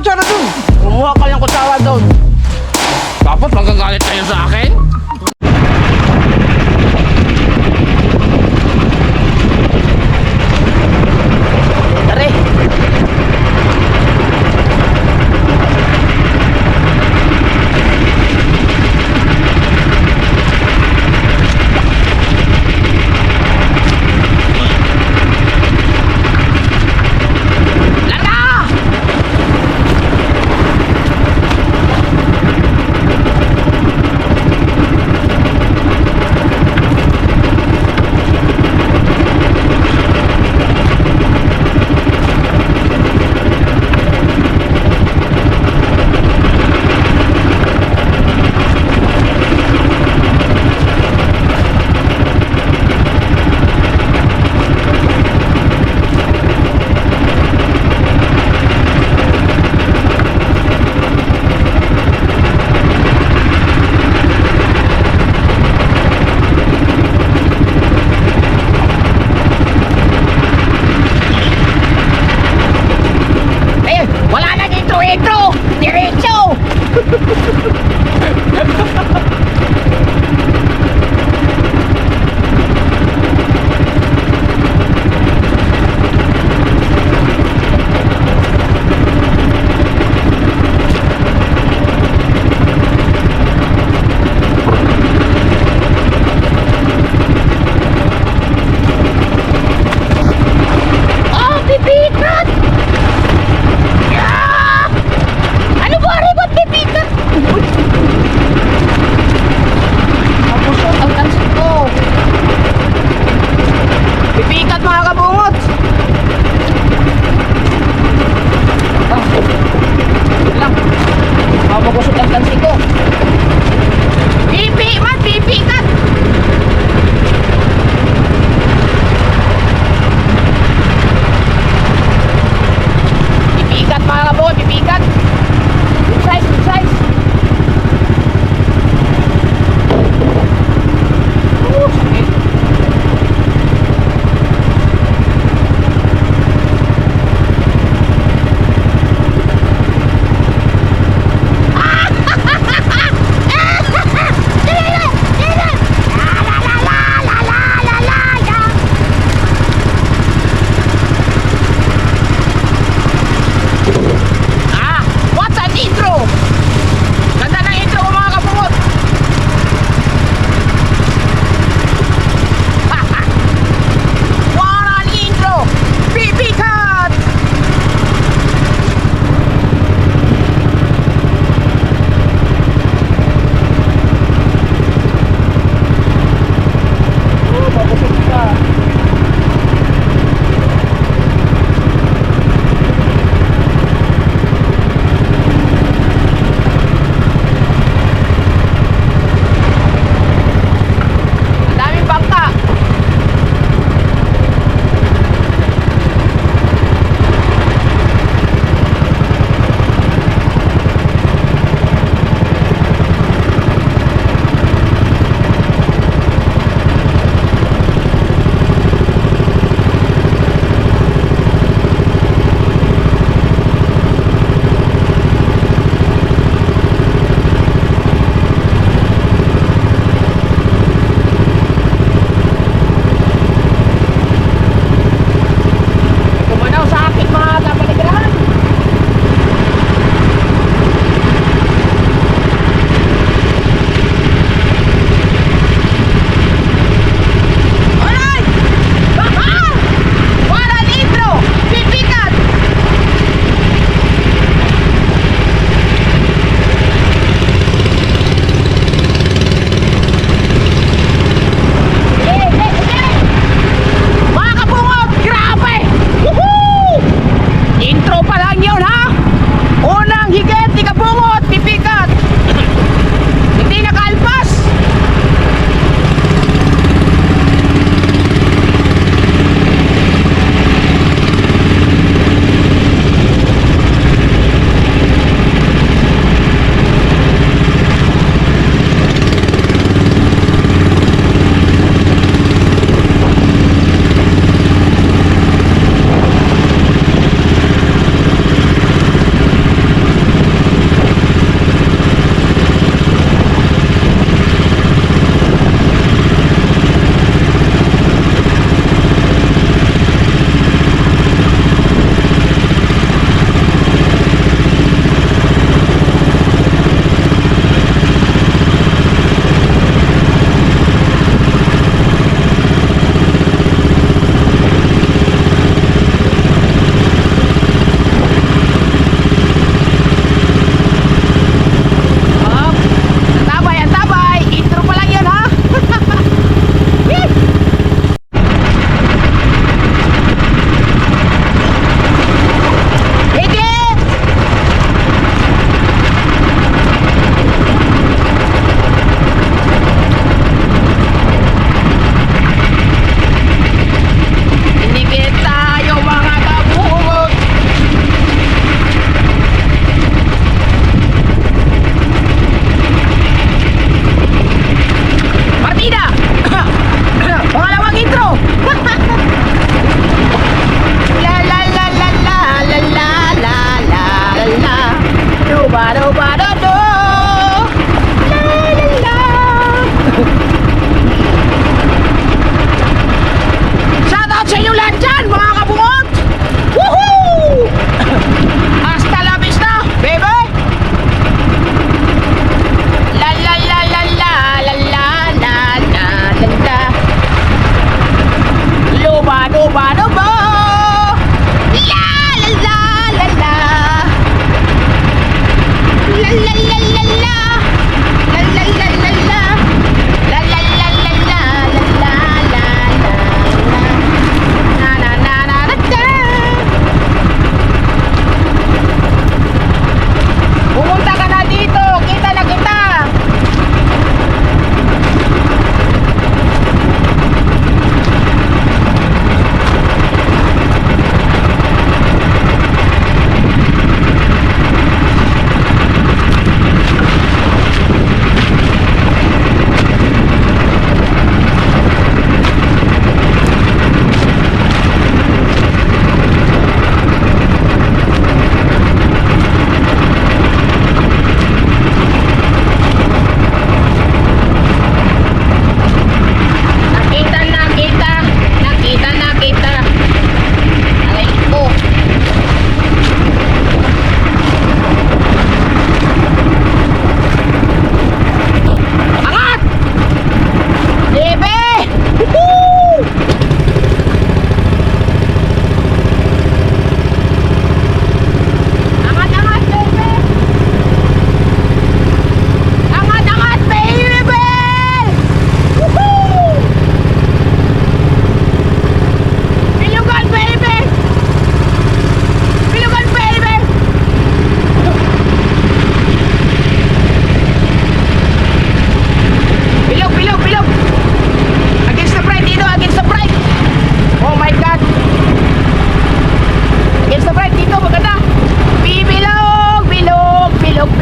kutsara dun. Kumuha ka ng kutsara doon. Tapos magagalit kayo sa akin? Tari! Landa! Eh, wala na dito intro! Diretso! Oh, bibigat! Yeah! Ano ba rin ba't bibigat?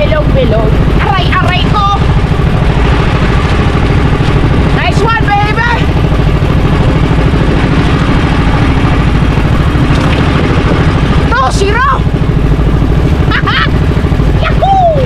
bilog-bilog. Aray-aray ko! Nice one, baby! To, zero! Haha! Yahoo!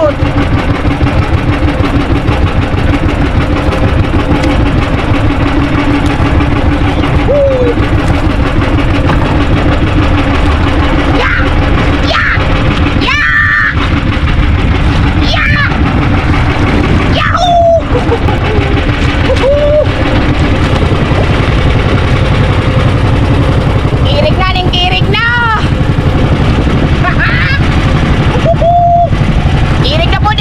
ikot. Kirig na ning kirig na. Kirig na po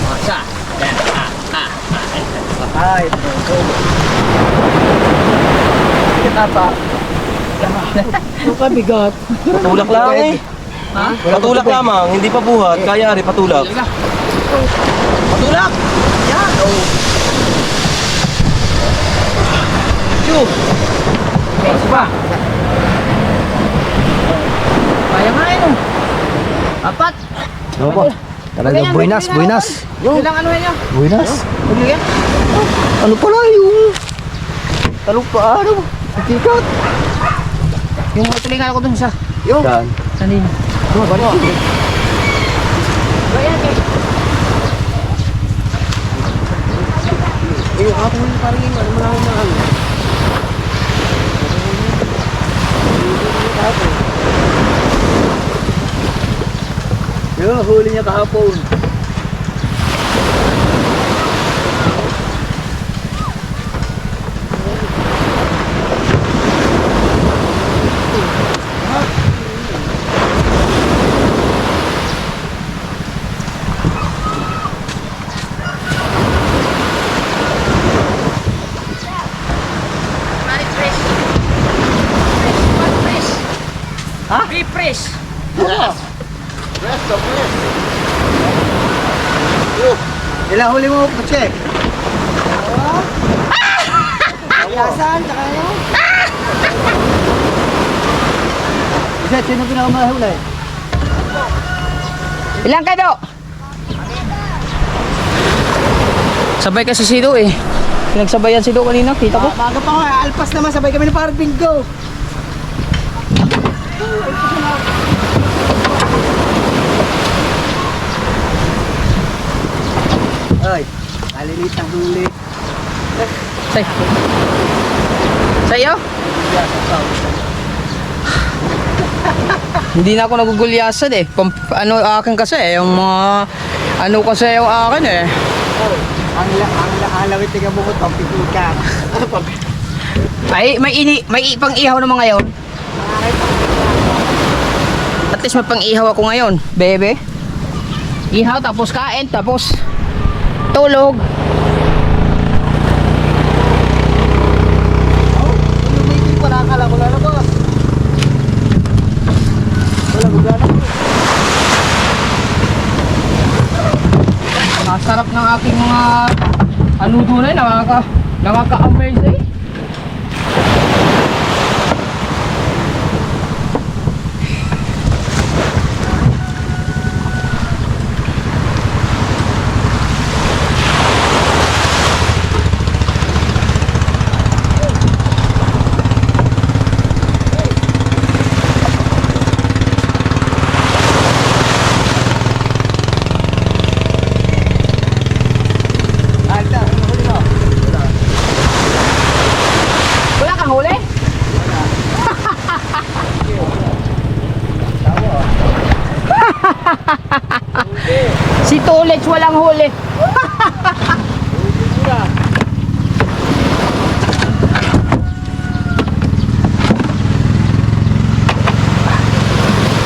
Masa. Ay, Kita Ang kabigat. Patulak lang eh. Ha? Patulak lamang, hindi pa buhat. Kaya rin patulak. Patulak! Yan! Oh. Chu! Peso pa. Kaya nga yun. Apat. Ano po? Talagang buenas. Yun lang ano yun. Buenas. Paglagyan. Ano pala yung talong pa ano? Sikat. Yung mga tulingan ako dun sa. Yung. Saan? Kanina. Balik. Yung ako yung parang yung ano mo na ano. Yung huli niya kahapon. Ha? Refresh. Ilang huli mo, Pache? Yasan, tsaka ano? Isa, sino pinakamahuli? Ilang kayo? Sabay kasi si Do eh. Pinagsabayan si Do kanina, kita ko. Maga pa ako, alpas naman, sabay kami ng parang bingo. Ay, kalilit ang huli. Say. Sa'yo? Hindi na ako nagugulyasan eh. Ano akin kasi eh, yung mga ano kasi yung akin eh. Ang lawit ng bukod, pampipika. Ay, may pang ihaw naman ngayon. At least may pang ihaw ako ngayon, bebe. Ihaw tapos kain tapos tulog. Lumitin pa na, akala ko lalabas. Wala gugana. Masarap ng aking mga ano tunay, nakaka-amaze eh. Wala kang huli? Si Tulets walang huli.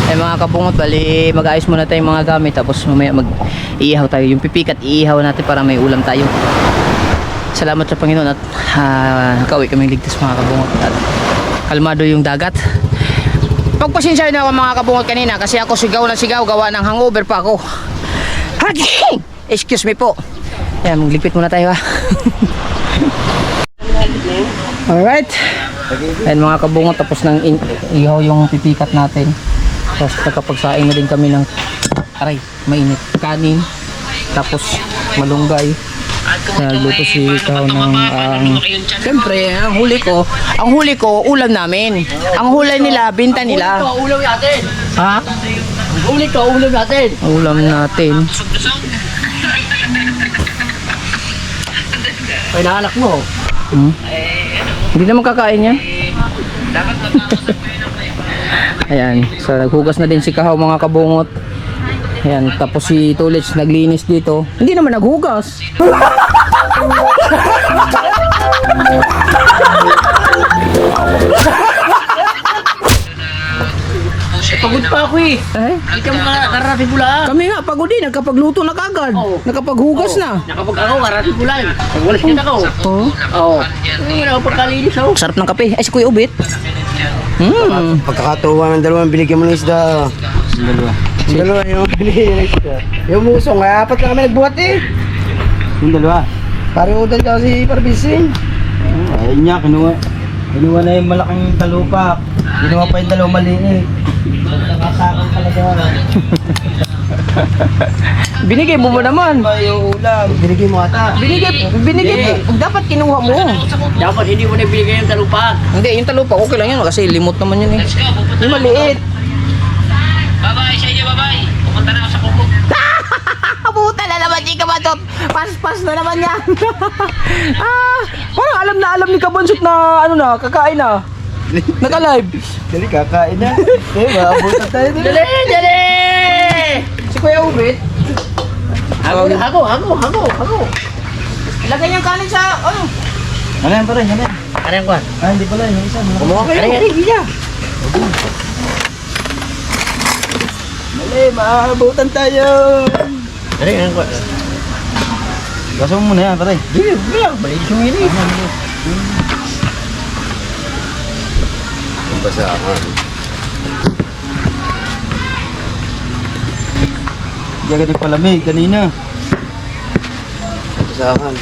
Eh mga kabungot, bali mag-ayos muna tayong mga gamit tapos mamaya mag-iihaw tayo. Yung pipikat iihaw natin para may ulam tayo. Salamat sa Panginoon at nakauwi kaming ligtas mga kabungot at kalmado yung dagat. Pagpasensya na ako mga kabungot kanina kasi ako sigaw na sigaw, gawa ng hangover pa ako. Excuse me po. Yan, magligpit muna tayo ha. Alright. Ayan mga kabungot, tapos nang ihaw yung pipikat natin. Tapos nakapagsaing na din kami ng aray, mainit kanin. Tapos malunggay. Nagluto si Ikaw ng siyempre ang huli ko ulam namin. Ang huli nila binta nila. Ulam natin. Ha? Ulit ka, ulam natin. Ulam natin. Ay, naanak mo. Hindi naman kakain yan. Ayan, so naghugas na din si Kahaw mga kabungot. Ayan, tapos si Tulits naglinis dito. Hindi naman naghugas. pa ako eh. Eh? Hindi ka nakarating ko lang. Kami nga, pagod din. Nakapagluto na kagad. Oo. Nakapaghugas na. Nakapag ako, karating ko lang. Pagwalas kita ako. Oo. Oo. Hindi na ako pagkalinis ako. Sarap ng kape. Ay, si Kuya Ubit. Pagkakatuwa ng dalawang binigyan mo ng isda. Yung dalawa yung binigyan ng isda. Yung musong, ay apat na kami nagbuhat eh. Yung dalawa. Pare udan siya si Parbisin. Ayun niya, kinuha na yung malaking talupak. Kinuha pa yung dalawang maliit. Nagkakasakang talaga. Binigay mo naman. Pa yung ulam. Binigyan mo ata. Binigay. Dapat kinuha mo. Dapat hindi mo na binigay yung talupak. Hindi, yung talupa, okay lang yun. Kasi limot naman yun eh. Yung maliit. Bye-bye sa inyo, bye-bye. Pumunta na ako sa kuko. Puta na naman, Chika Batot. Pas-pas na naman yan. Parang alam na alam ni Kabansot na ano na, kakain na. Naka-live. Dali, kakain na. Maabutan tayo dito. Dali, dali! Si Kuya Ubit. Ako. Ilagay niyang kanin sa, ano? Ano yan pare? Ano yan? Ano yung kwan? Ah, hindi pala. Yung isa. Kumuha kayo. Ano yan? Dali, maabutan tayo. Ano yung kwan? Gaso mo muna yan pare. Bilang, balik sumili. Basahan. Hindi agad yung palamig kanina. Basahan.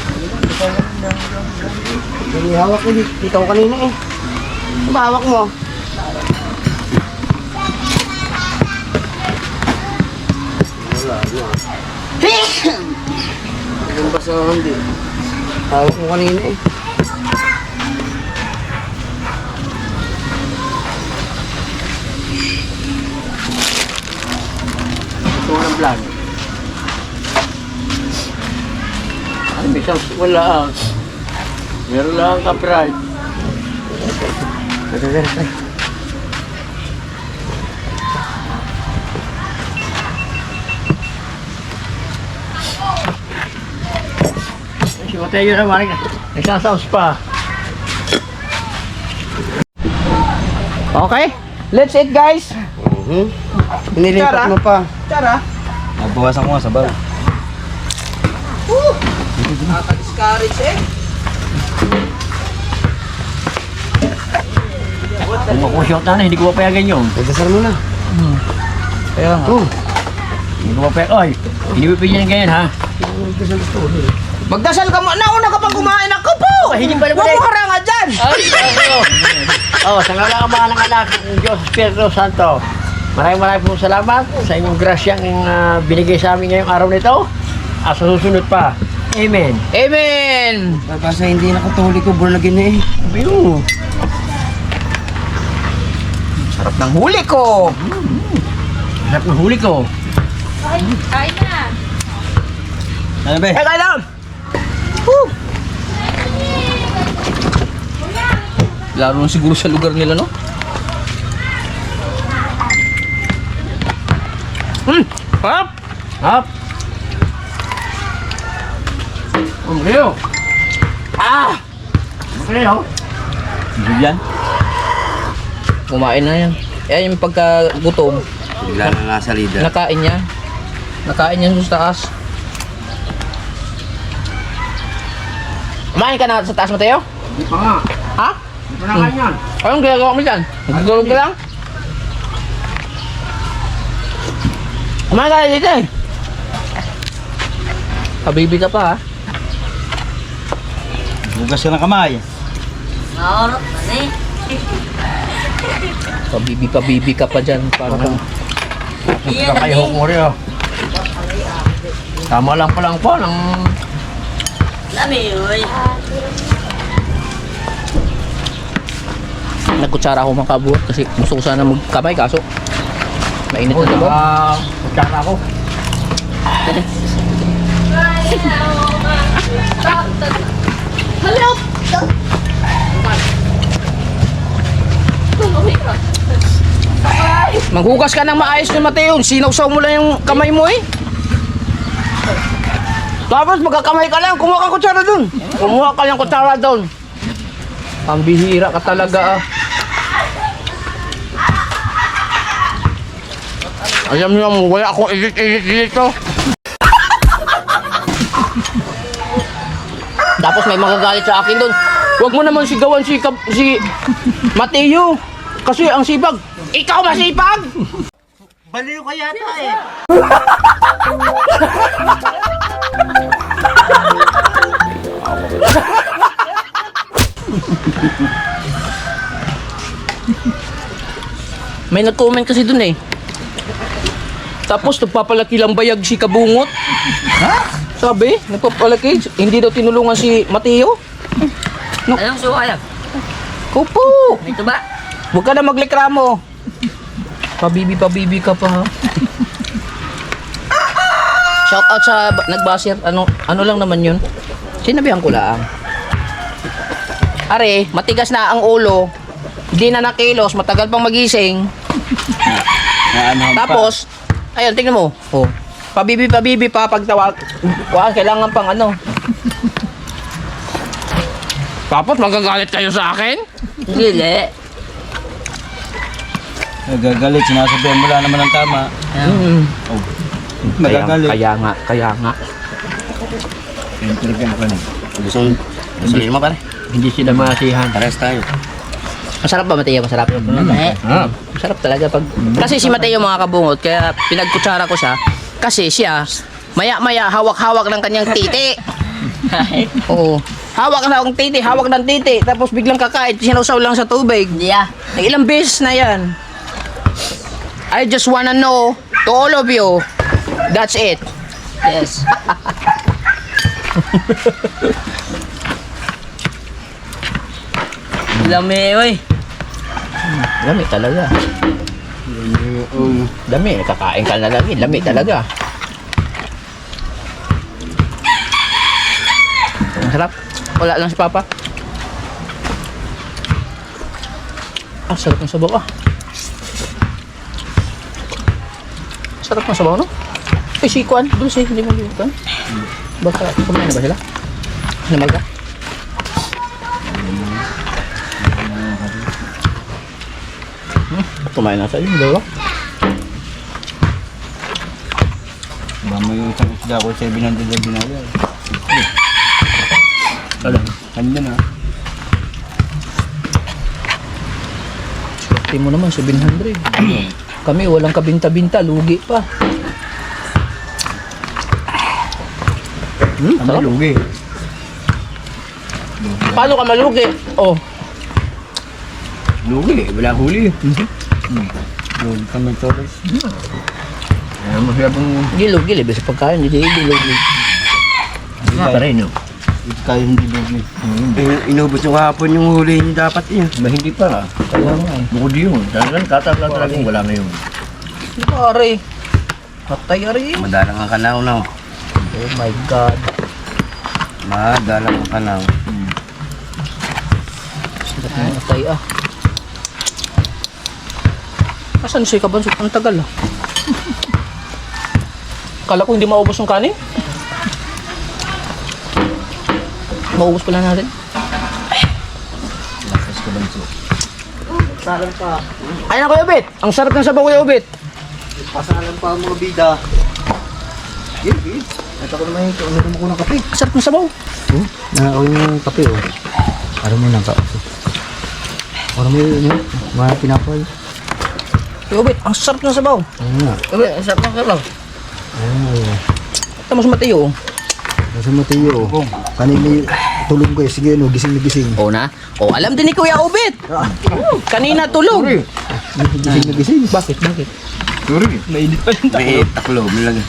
Hindi hawak ko dito ko kanina eh. Ano ba hawak mo? Wala na. Ang basahan din. Hawak mo kanina eh. Ito ng vlog. Ano, isang wala. Meron lang copyright. Si Mateo naman, nagsasaus pa. Okay, let's eat guys. Nilipat mo pa. Tara. Nabawasan ko nga sa bal. Nakaka-discourage eh. Kung makushot na, hindi ko papayagan yun. Nagdasal mo na. Kaya nga. Hindi ko papayagan. Oy, hindi mo pinyan ganyan ha. Magdasal ka mo. Nauna ka pang kumain. Ako po. Hindi ba Huwag mo haranga dyan. Ay, sa ngala ng mga anak ng Diyos Espiritu Santo. Maraming po salamat sa inyong grasyang binigay sa amin ngayong araw nito. At sa susunod pa. Amen. Amen. Kasi hindi nakatuli ko, born again na eh. Ayun. Sarap ng huli ko. Sarap ng huli ko. Kain na. Ano ba? Eh, kailan? Woo! Lalo na siguro sa lugar nila, no? Hap! Hop. Umriyo. Umriyo. Julian? Kumain na yan. Yan yung pagkagutom. Bigla na nasa leader. Nakain niya. Nakain niya sa taas. Kumain ka na sa taas, Mateo? Hindi pa nga. Ha? Hindi pa na ganyan. Anong ginagawa mo dyan? Nagtutulog ka lang? Kumain ka na dito eh. Kabibi ka pa ha? Bugas ka ng kamay. Pabibi ka pa dyan. Parang Kakayok mo rin. Tama lang pa lang po ng... nagkutsara ako makabuhat kasi gusto ko sana magkamay kaso mainit na diba? Kutsara ako. Hello. Maghugas ka ng maayos ni Mateo. Sinawsaw mo lang yung kamay mo eh. Tapos magkakamay ka lang. Kumuha ka kutsara dun. Kumuha ka lang kutsara dun. Pambihira ka talaga ah. Alam niyo, wala akong edit dito. Tapos may magagalit sa akin doon. Huwag mo naman sigawan si Mateo. Kasi ang sipag. Ikaw masipag! Baliw ka yata eh. May nag-comment kasi dun eh. Tapos nagpapalaki lang bayag si Kabungot. Ha? Sabi, nagpapalaki. Hindi daw tinulungan si Mateo. Anong suwayag? Kupo! Ito ba? Huwag ka na maglikramo. Pabibi ka pa ha. Shout out sa nagbasir. Ano lang naman yun? Sinabihan ko lang. Are, matigas na ang ulo. Hindi na nakilos, matagal pang magising. Tapos, ayun, tingnan mo. Oh. Pabibi pa pagtawag. Kailangan pang ano. Tapos magagalit kayo sa akin? Hindi. Nagagalit, sinasabihan mo lang naman ang tama. Nagagalit. Kaya nga. Pinagyan ka na. Hindi mo pare. Hindi sila masihan. Pares tayo. Masarap ba Mateo? Masarap. Masarap talaga pag... Kasi si Mateo mga kabungot, kaya pinagkutsara ko siya. Kasi siya, maya-maya hawak-hawak ng kanyang titi. Oo. Hawak ng titi. Tapos biglang kakain, sinausaw lang sa tubig. Yeah. Ilang beses na yan. I just wanna know to all of you, that's it. Yes. Lami, oy. Lami talaga. Lami, nakakain ka na lagi. Lami talaga. Masarap. Wala lang si Papa. Sarap ng sabaw Sarap ng sabaw, no? Si Kwan, dulce, hindi mo dito. Baka, kumain na ba sila? Namal ka? Kumain na sa'yo, di ba? Mamay yung isang isda ko, 700 na dinaya. Alam. Kanya na. Swerte mo naman, 700. Kami, walang kabinta-binta, lugi pa. Sarap. Lugi. Paano ka malugi? Oh, Lugi, wala huli. Lugi kami toros. Masyadong gilog-gilog. Sa pagkain, hindi gilog-gilog. pa rin, no? Hindi tayo hindi lugi. Inubos yung hapon yung huli niyo dapat yun. Hindi pa. Kaya nga eh. Bukod yun. Talagang tataplan talagang wala ngayon. Pare, patay ari. Madalang ang kanaw na. Oh my God. Madalang ang kanaw. Sarap na patay Asan si Kabansot? Ang tagal Kala ko hindi maubos yung kanin. Maubos pala natin. Lakas ka lang so. Ay na Kuya Ubit! Ang sarap ng sabaw Kuya Ubit! Pasalan pa ang mga bida. Ito ko naman ito. Ano naman ko ng kape? Ang sarap ng sabaw! Nakakaw yung kape oh. Ano mo nang kape? Ano mo yun? Mga pinapal. Kuya Ubit, ang sarap ng sabaw! Ano nga? Ubit, ang sarap ng sabaw! Ano? Tamos Mateo. Nasa Mateo. Kanina tulog ko eh. Sige ano, gising na gising. O na? O alam din ni Kuya Ubit! Kanina tulog! Gising na gising. Bakit? May taklo, may lagay.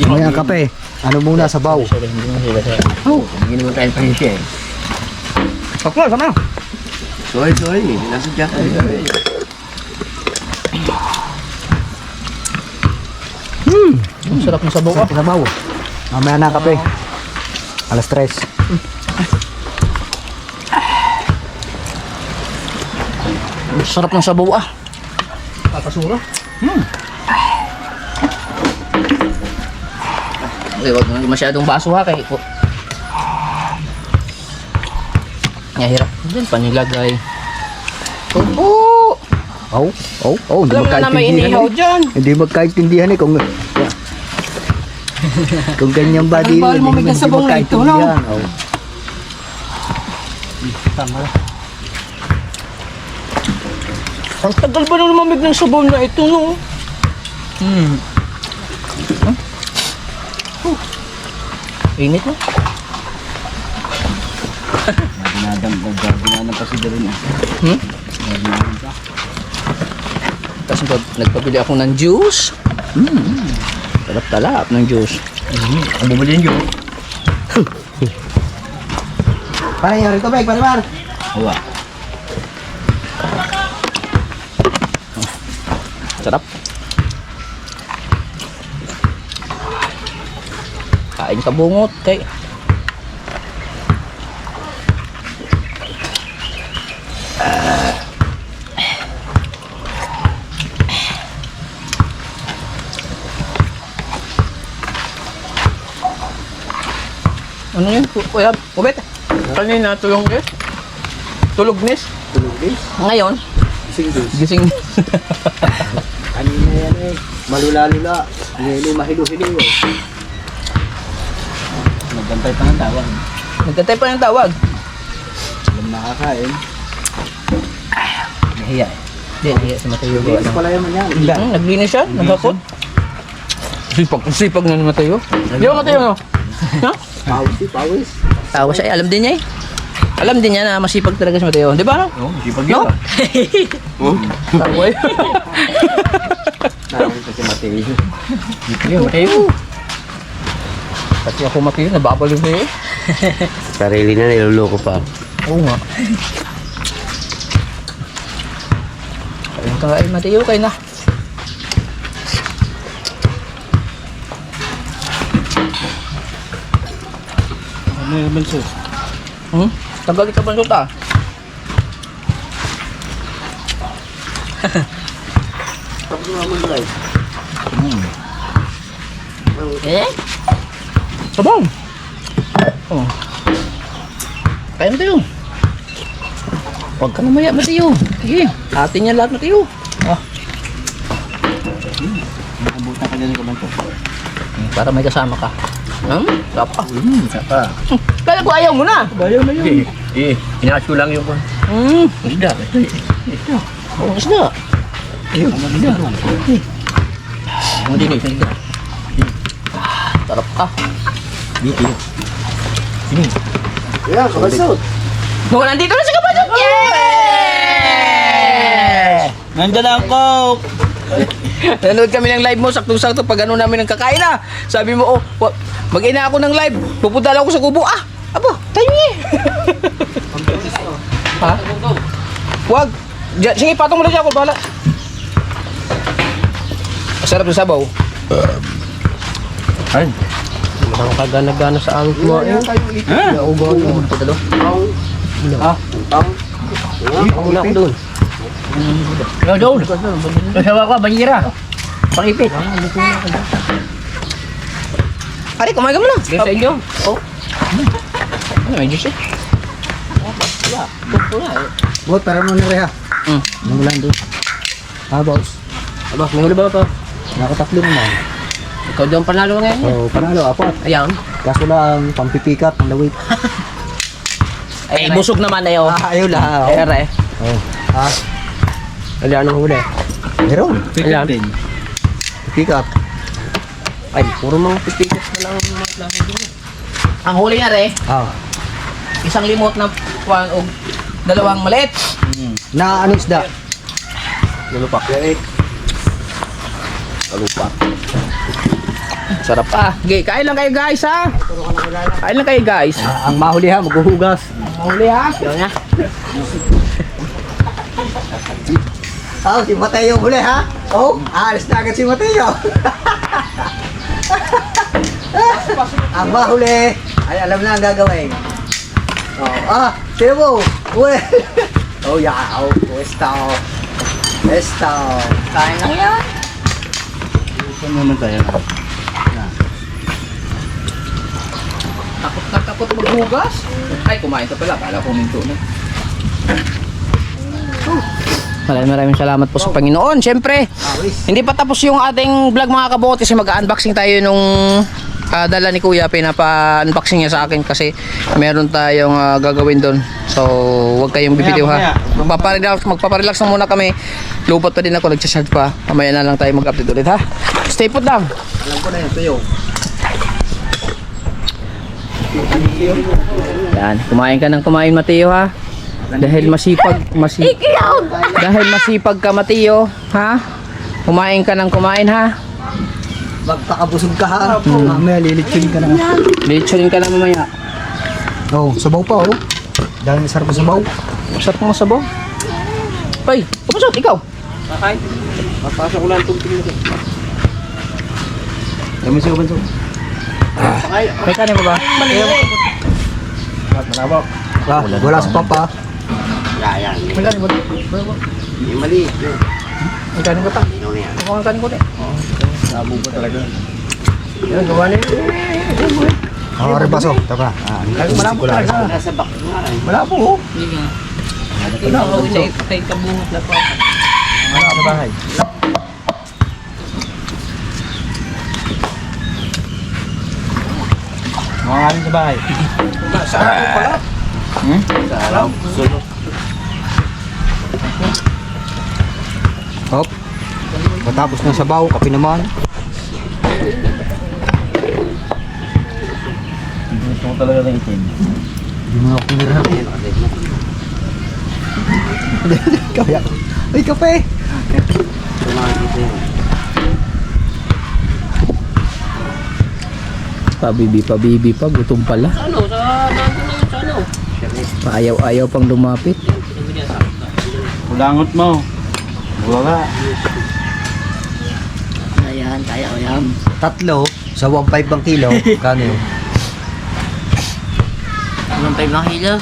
May ang kape. Ano muna, sabaw. Hindi naman tayo pahisya eh. Sakla, sana! Sorry. Nasa dyan. Ang sarap ng sabaw Sabaw. Mamaya na ang kape. Alas 3. Ang sarap ng sabaw Papasura? Okay, wag mo masyadong baso kay hirap din panilagay. Oo! Hindi Alam mo na may inihaw dyan. Hindi magkaintindihan eh kung kung ganyan ba Ang bawal mo may kasabong na ito, no? Oh. Ang tagal ba nung lumamig ng sabaw na ito, no? Init na. Ginadam pa si Darin. Tapos nagpabili ako ng juice. Talap-talap ng juice. Ang bumili nyo. Parang yung rito, Bek, parang. Hawa. Sarap. Kain ka bungot kay. Ano yun? Kuya, Ubet. Kanina tulong guys. Tulognis. Ngayon, gising. Kanina yan eh. Malula-lula. Hindi mahilo-hilo eh. Nagbantay pa ng tawag. Nagtatay pa ng tawag. Alam nakakain. Nahiya. Hindi, nahiya sa Mateo. Ito pala yaman yan. Naglinis siya, naghakot. Sipag na ni Mateo. Di ba Mateo, no? Ha? Pawis. Tawa siya, alam din niya eh. Alam din niya na masipag talaga si Mateo. Di ba, no? Oo, sipag No? yun. Tawa eh. Nakawin pa si Mateo. Yun, Mateo. Pati ako Mateo, nababalo na eh. Sarili na niluloko pa. Oo nga. Ayun ka ay Mateo, kayo na. Ano yung banso? Tagal ka ba ah? Tapos naman guys. Eh? Sabang! Oh. Kaya Mateo. Huwag ka na maya Mateo. Sige, atin niya lahat Mateo. Ah. Abutan ka dyan ka banso. Para may kasama ka. Sapa. Sapa. Kaya ko ayaw mo na. Bayaw na yun. Inaas ko lang yung isda. Oo, isda. Ang dinig, isda. Sarap ka. Dito. Yeah, kabalso. No, nandito na si Kabadok! Yeah! Nandiyan ang Coke. Nanood kami ng live mo, saktong-sakto pag ano namin ng kakain na. Sabi mo, mag-ina ako ng live. Pupunta lang ako sa kubo. Aba, tayo niya. Ha? Wag. Sige, patong mo na siya ako, bahala. Masarap yung sabaw. Ay. Ang kagana-gana sa amin kumain. Naubaw yung mga padalo. Una ako doon. Yo, doon. Kasawa ko, banyira. Pangipit. Ari, kumain ka muna. Sa inyo. Ano, may juice eh. Bot, parang mo na rin ha. Nangulan doon. Boss. Aba, may huli ba ito? Nakatatlo naman. Ikaw doon panalo ngayon. Oh, panalo, apat. Ayan. Kaso lang, pampipikat, ang lawit. Ay, busog naman na yun. Ayaw lang. Ere. Oh. Ha? Ayan ang huli. Meron. Ayan. Pipikat. Ay, puro mga pipikas na lang ang mga klase doon. Ang huli nga re, isang limot na kuwan o dalawang maliit. Na ano isda? Lulupak. Lulupak. Sarap pa. Okay, kain lang kayo guys ha. Kain lang kayo guys. Ang mahuli ha, maghuhugas. Mahuli ha. Yun nga. Si Mateo huli ha? Alis na agad si Mateo. Ang mahuli. Ay, alam na ang gagawin. Sino mo? Uwe. Esto. Kain lang yan. Ito naman tayo. Takot maghugas. Ay, kumain ka pala. Kala ko minto na. Maraming salamat po sa Panginoon. Siyempre, hindi pa tapos yung ating vlog mga kabote, kasi mag-unboxing tayo nung dala ni Kuya. Pinapa-unboxing niya sa akin kasi meron tayong gagawin doon. So, huwag kayong bibitiw ha. Magpaparelax na muna kami. Lupot pa din ako, nagcha-charge pa. Mamaya na lang tayo mag-update ulit ha. Stay put lang. Alam ko na yun, tuyo. Yan, kumain ka ng kumain, Mateo ha. Dahil dahil masipag ka, Mateo, ha? Kumain ka ng kumain ha. Magpakabusog ka ha. Mamaya lilitsunin ka na. Lechon ka na mamaya. Oh, sabaw pa oh. Dahil masarap ang sabaw. Sarap mo sabaw. Ay, pumasok ikaw. Papasok ko lang itong tingin ko. Dami siya banso. May kanin mo ba? Wala sa papa. May kanin mo ba? Hindi mali. May kanin ko ta. Mukhang kanin ko na. Sabo pa talaga. Yan, gawa na yun. Rebaso. Tara. Malabo talaga. Nasa back nga eh. Malabo oh. Kay kabungot na pa. Ano ka sa bahay? Mga kanin sa bahay. Sa araw. Sulok. Hop. Matapos ng sabaw, kape naman. Gusto ko talaga ng itim. Hindi mo ako pinirahan. Kaya. Ay, kape! Pabibi pa, gutom pala. Ayaw pang lumapit. Kulangot mo. Wala. Ayan, kaya ko yan. Tatlo, sa 1.5 ang kilo. Kano yun? Anong 5 ng kilo?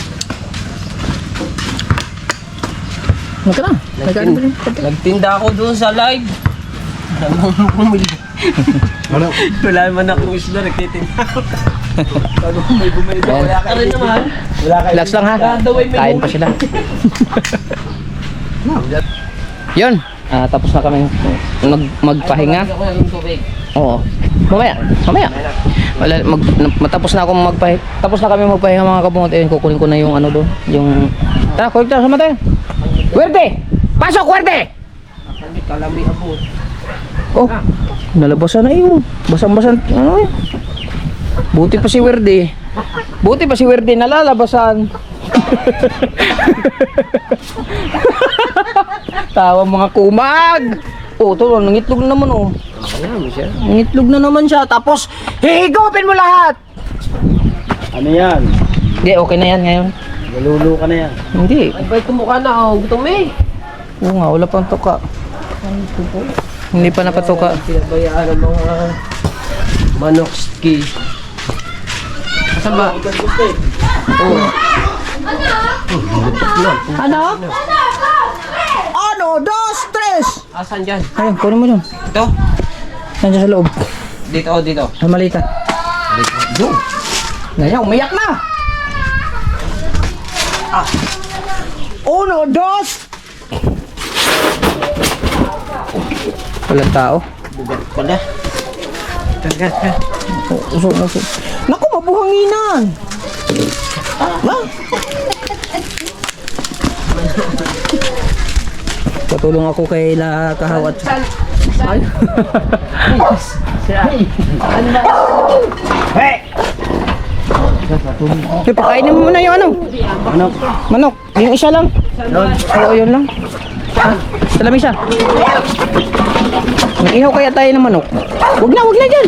Ano ka na? May kanin pa rin. Nagtinda ako doon sa live. Ano? Wala man akong isla, nagtitinda. Ano naman? Relax lang ha. Kain pa sila. Yun. Tapos na kami magpahinga. Oo. Mamaya. Matapos na ako magpahinga. Tapos na kami magpahinga mga kabungot. Ayun, kukunin ko na yung ano doon. Yung... Tara, kulik tayo sama tayo. Werte! Pasok, Werte! Oh, nalabasan na yun. Basang-basan. Ano yun? Buti pa si Werde. Nalalabasan. Tawa mga kumag. Oh, ito, nangitlog na naman oh. Nangitlog na naman siya. Tapos, hihigopin mo lahat. Ano yan? Hindi, okay na yan ngayon. Nalulu ka na yan. Hindi. Ay, tumukha na ako. Gutom eh. Oo nga, wala pang tuka. Hindi pa napatuka. Pinabayaan ng mga manok ski. Asan ba? Ano? Ano? 2, 3! Asan dyan? Ayun, kunin mo dun. Ito? Nandiyan sa loob. Dito. Sa malita. Doon. Ngayon, umiyak na! 1, 2! Walang tao. Wala. Usok. Naku, mabuhanginan! Ha? Patulong ako kay La Kahawat. Ay. Hey, pakainin mo muna yung ano? Manok. Yung isa lang. Oo, yun lang. Sa lamisa. Nag-ihaw kaya tayo ng manok. Huwag na dyan.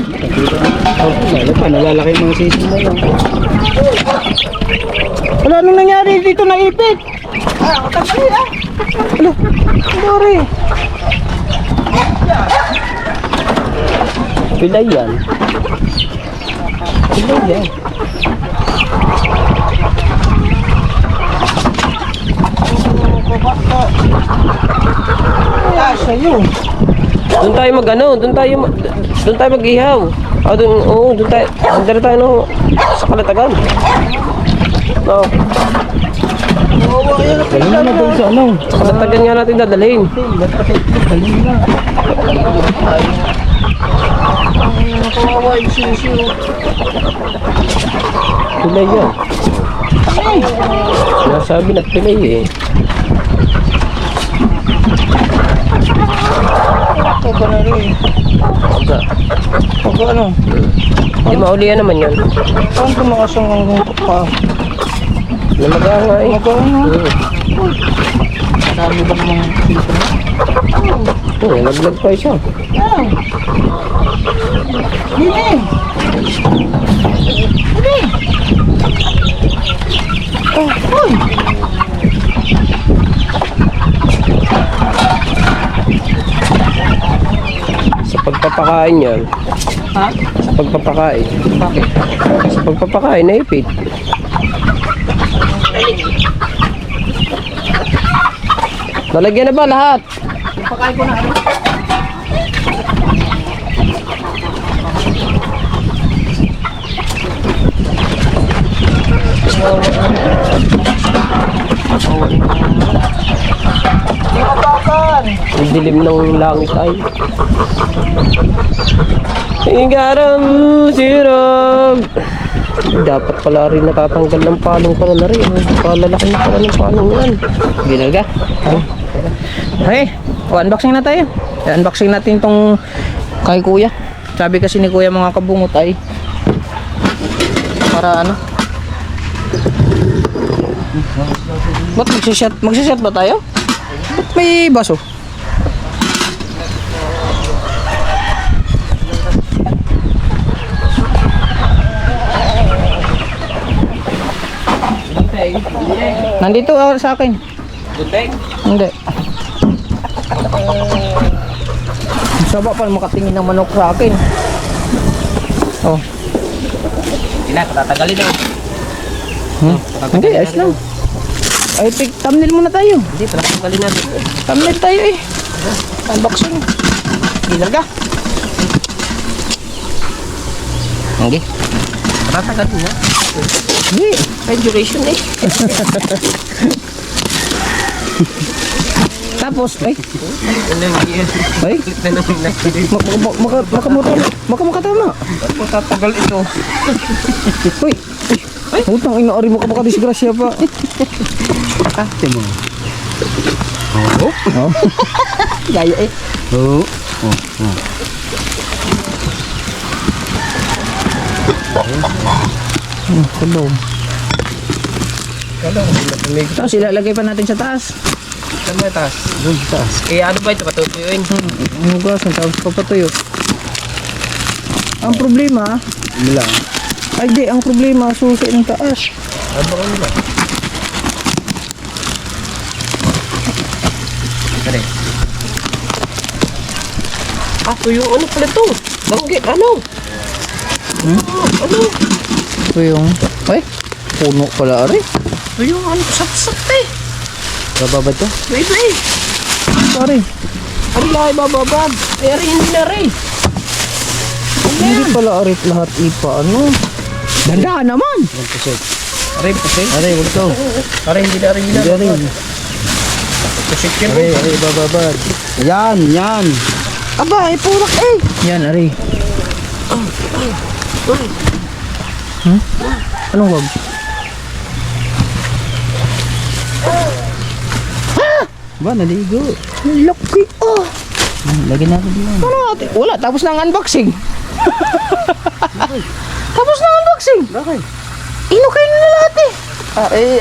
Nalalaki yung mga sisig mo yun. Wala, anong nangyari dito na ipit? Ano? Sorry. Pilay yan. Doon tayo doon tayo mag-ihaw. Doon tayo no, sa Kalatagan. No. Dali na doon sa ano. Sa tagal nga natin dadalhin. Pilay yan. Sinasabi na pilay eh. Pagka na rin. Pagka ano? Di maulihan naman yan. Saan tumakasang ang pa? Namaga nga eh. Magkano? Dami ba namang dito na? Oo, naglag pa siya. Sa pagpapakain yan. Ha? Sa pagpapakain. Bakit? Sa pagpapakain, naipit. Nalagyan na ba lahat? Pakain ko na ano? Ang dilim ng langit ay. Igaram sirog. Dapat pala rin natatanggal ng palong pala na rin. Palalaki na pala ng palong yan. Ginalga. Hey, unboxing na tayo. Unboxing natin tong kay kuya. Sabi kasi ni kuya mga kabungot ay para ano? Ba't magsishot ba tayo? Ba't may baso? Nandito sa akin. Hindi. Saba pa makatingin ng manok sa akin. Oh. Tatagalin na. Hindi, ayos lang. Ay, thumbnail muna tayo. Hindi, tatagalin natin. Thumbnail tayo eh. Unboxing. Gilaga. Okay. Tatagalin na. Hindi. May duration eh. Tapos, ay, Ano yan? ay, Na naman na. makatama. Tatagal ito. Uy, ay, utang inaari mo ka pa disgrasya pa. Ate mo. Oh. Gaya eh. Oo. Kulong. Tapos ilalagay pa natin sa taas. Saan ba taas? Doon sa taas. Eh ano ba ito? Patutuyuin? Hugasan, tapos papatuyo. Ang problema, Lang. ay di, ang problema, susi ng taas. Ano ba nila? Kare. Ah, tuyo. Ano pala ito? Banggit. Ano? Ano? Ito yung, ay, puno pala rin. Tuyo. Ano? Sat-sat eh. Bababad to? Wait, wait. Sorry, Ano lang ay bababad? Eh, hindi na rin. hindi pala arit lahat ipa, ano. Dandahan naman. Aray, pusing. Aray, wag to. Aray, hindi na rin. Hindi rin. Pusing yan. Aray, bababad. Yan. Aba, ay purak eh. Yan, ari. Anong wag? Ba, naligo. Laki, oh. Lagyan natin yan. Ano natin? Wala, tapos na ang unboxing. Tapos na ang unboxing. Bakit? Inukain na lahat eh.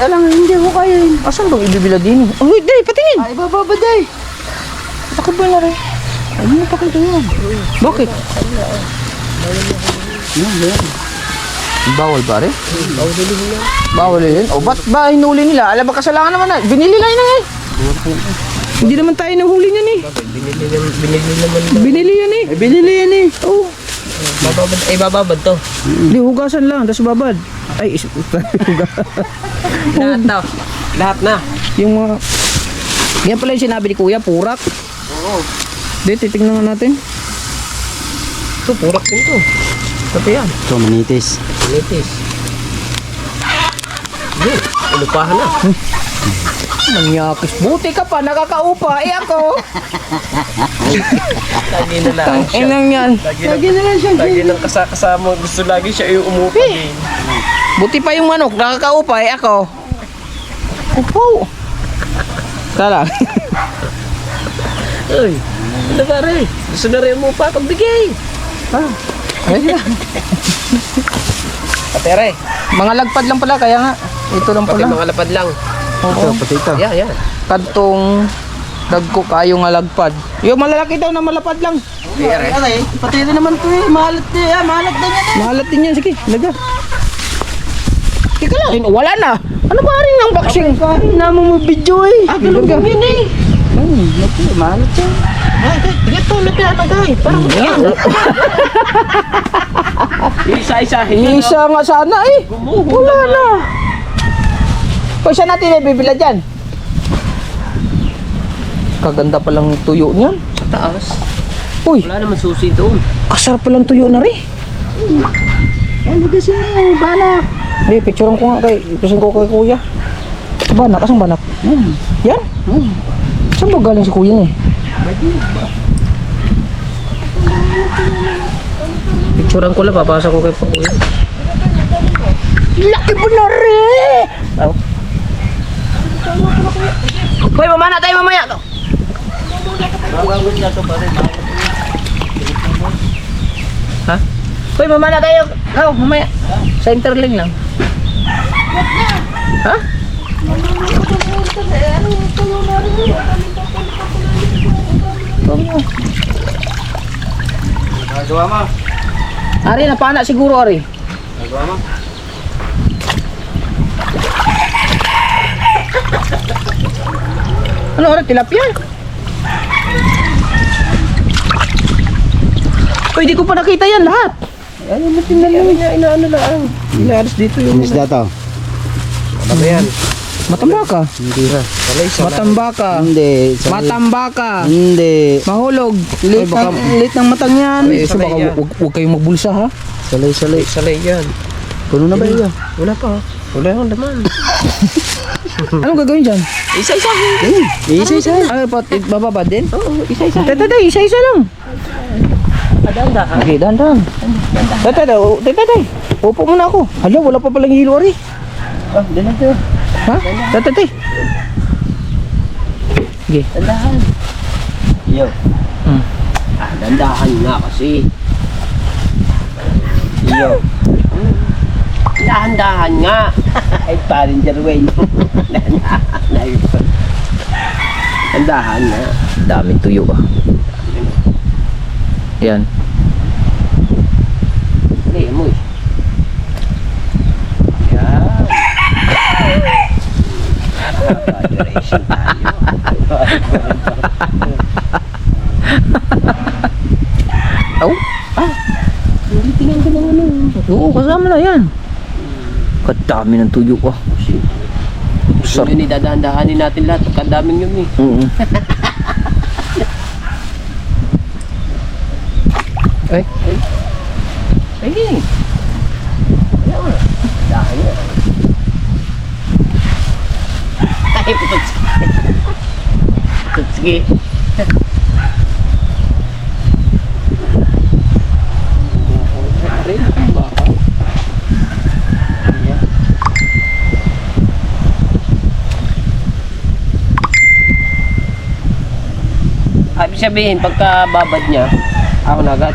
Alam, hindi ko kaya yun. Asan bang ibibila din? Oh, wait, day, patingin. Ay, bababad ay. Takot ba na rin? Ay, hindi pa kayo yan. Bakit? Yan. Bawal ba rin? Bawal din. O, ba't ba hinuli nila? Alam ba kasalanan naman na? Binili lang na eh. Hindi naman tayo nahuli niyan eh. Binili yan eh. Ay, binili yan eh. Oh. Bababad. Eh, bababad to. Di, hugasan lang, tapos babad. Ay, Lahat daw. Lahat na. yung mga... Yan pala yung sinabi ni Kuya, purak. Oo. Di, titignan nga natin. Ito, purak din to. Pati yan. Ito, manitis. Litis. Yun. Ilupahan na. Manyakis. Buti ka pa, nakakaupa. Eh ako. Lagi na lang. Inang yan. Lagi nang kasama. Gusto lagi siya yung umupa din. Buti pa yung manok, nakakaupa. Eh ako. Upo. Kala. Uy, ano pare? Gusto na rin umupa. Pagbigay. Patere. Mga lagpad lang pala, kaya nga. Ito lang Pati pala. mga lapad lang. Oo. Pati ito. Yan. Kadtong dagko kayo nga lagpad. Yung malalaki daw na malapad lang. Aray, pati rin naman to eh. Mahalat din yan. Mahalat din yan. Mahalat din yan. Sige, laga. Teka lang, wala na. Ano ba rin ang boxing? Namo mo video eh. Ganun yun eh. Mahalat yan. Ito na pinatagay. Parang isa-isahin. Isa nga sana eh. Wala na. Kung siya natin ay bibila dyan. Kaganda palang tuyo niyan. Sa taas. Uy, Wala naman susi doon. kasar palang tuyo na rin. Ano kasi mo, banak. Ay, picturean ko nga kay, ipicturean ko kay kuya. Banak, asang banak? Yan? Saan ba galing si kuya niya eh? Picturean ko lang, papasa ko kay kuya. Laki mo na rin! Hoy, mamana tayo mamaya. Ha? Hoy, mamana tayo. Mamaya. Sa interlink lang. Ha? Nagawa mo. Ari, napana siguro, Ari. Nagawa mo. Ano, Ari? Tilapia? Uy, di ko pa nakita yan lahat. Ano mo inaano lang. Inaalis dito yung... Isda to. Ano ba yan? Matambaka. Hindi ha. Matambaka. Hindi. Matambaka. Hindi. Mahulog. Lit ng matang yan. Ay, So, baka salay yan. huwag kayong magbulsa ha. Salay. Salay yan. Puno na ba yun? Wala pa. Wala yung laman. Anong gagawin dyan? Isa-isahin. Isa-isa. Ano, bababa din? Oo, isa-isahin. Tete, isa-isa lang. Adanda. Okay, dahan-dahan. Tete, upo muna ako. Hala, wala pa palang hilo, Ari. Ah, dito. Ha? Tete. Sige. Dandahan. Yo. Dandahan nga kasi. Yo. Dahan-dahan nga. Ay, parin Jerwin. Dandahan nga. Daming tuyo ah. Yan. Hindi, amoy. Yan. Duration tayo. Oh? Hindi tingnan ko ng ano. Oo, kasama na yan. Kadami ng tuyo ah. So, yun, idadahan-dahanin natin lahat. Pagkadaming yun eh. Oo. Ay, Ayun. Ayun. Dahan nga. Ay, putot. Sige. Ibig sabihin, pagka babad niya, ako na agad.